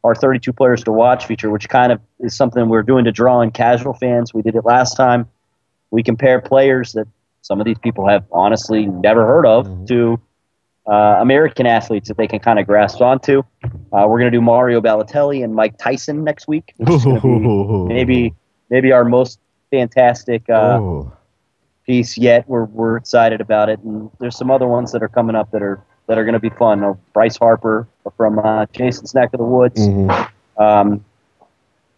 our 32 Players to Watch feature, which kind of is something we're doing to draw in casual fans. We did it last time. We compare players that some of these people have honestly never heard of to American athletes that they can kind of grasp onto. We're going to do Mario Balotelli and Mike Tyson next week, which is going to be maybe our most fantastic piece yet. We're excited about it, and there's some other ones that are coming up that are going to be fun. Bryce Harper from Jason's neck of the woods, and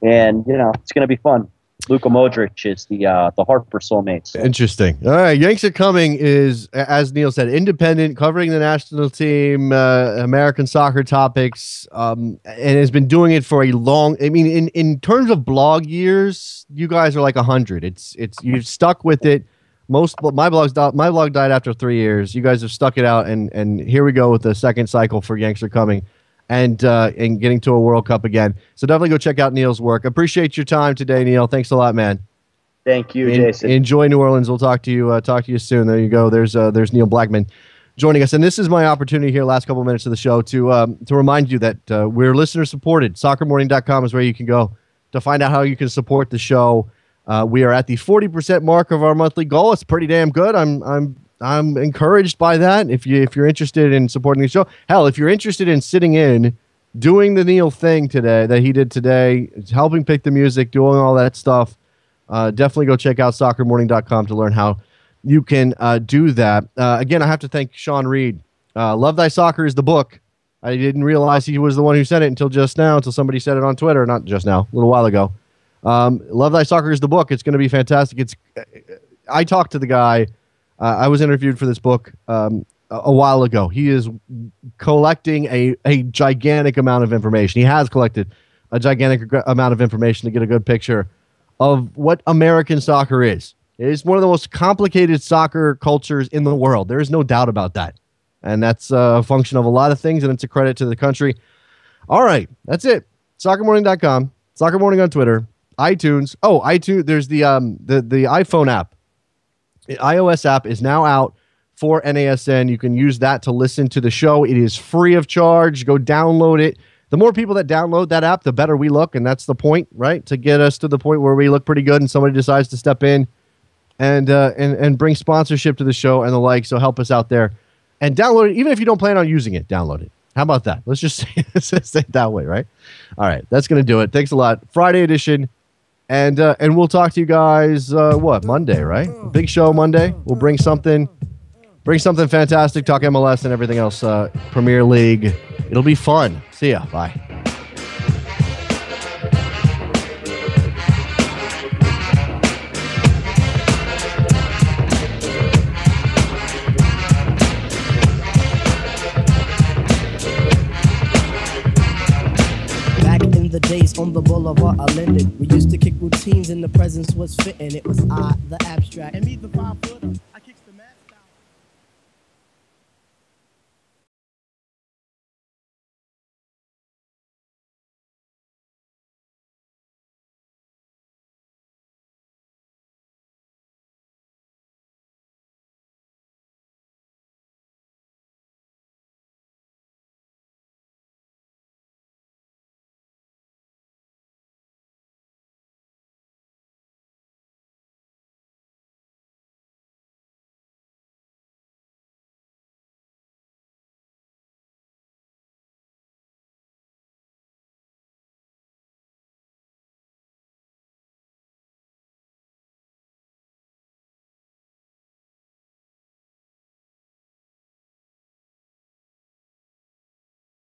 it's going to be fun. Luka Modric is the Harper soulmate. So. Interesting. All right, Yanks Are Coming is, as Neil said, independent, covering the national team, American soccer topics, and has been doing it for a long. I mean, in terms of blog years, you guys are like 100. It's you've stuck with it. My blog died after 3 years. You guys have stuck it out, and here we go with the second cycle for Yanks Are Coming, and getting to a World Cup again. So definitely go check out Neil's work. Appreciate your time today, Neil. Thanks a lot, man. Thank you, Jason. Enjoy New Orleans. We'll talk to you soon. There you go. There's Neil Blackman joining us, and this is my opportunity here, last couple minutes of the show, to remind you that we're listener supported. Soccermorning.com is where you can go to find out how you can support the show. We are at the 40% mark of our monthly goal. It's pretty damn good. I'm encouraged by that. If you're interested in supporting the show, hell, if you're interested in sitting in, doing the Neil thing today that he did today, helping pick the music, doing all that stuff, definitely go check out soccermorning.com to learn how you can do that. Again, I have to thank Sean Reed. Love Thy Soccer is the book. I didn't realize he was the one who said it until just now, until somebody said it on Twitter. Not just now, a little while ago. Love Thy Soccer is the book. It's going to be fantastic. I talked to the guy. I was interviewed for this book a while ago. He is collecting a gigantic amount of information. He has collected a gigantic amount of information to get a good picture of what American soccer is. It is one of the most complicated soccer cultures in the world. There is no doubt about that. And that's a function of a lot of things, and it's a credit to the country. All right, that's it. Soccermorning.com, Soccer Morning on Twitter, iTunes. Oh, iTunes. There's the iPhone app. The iOS app is now out for NASN. You can use that to listen to the show. It is free of charge. Go download it. The more people that download that app, the better we look, and that's the point, right? To get us to the point where we look pretty good and somebody decides to step in and bring sponsorship to the show and the like. So help us out there and download it. Even if you don't plan on using it, download it. How about that? Let's just say it that way, right? All right, that's going to do it. Thanks a lot. Friday edition. And we'll talk to you guys, Monday, right? Big show Monday. We'll bring something fantastic, talk MLS and everything else, Premier League. It'll be fun. See ya. Bye. The days on the boulevard I landed. We used to kick routines and the presence was fitting. It was I, the abstract, and me, the 5 footer.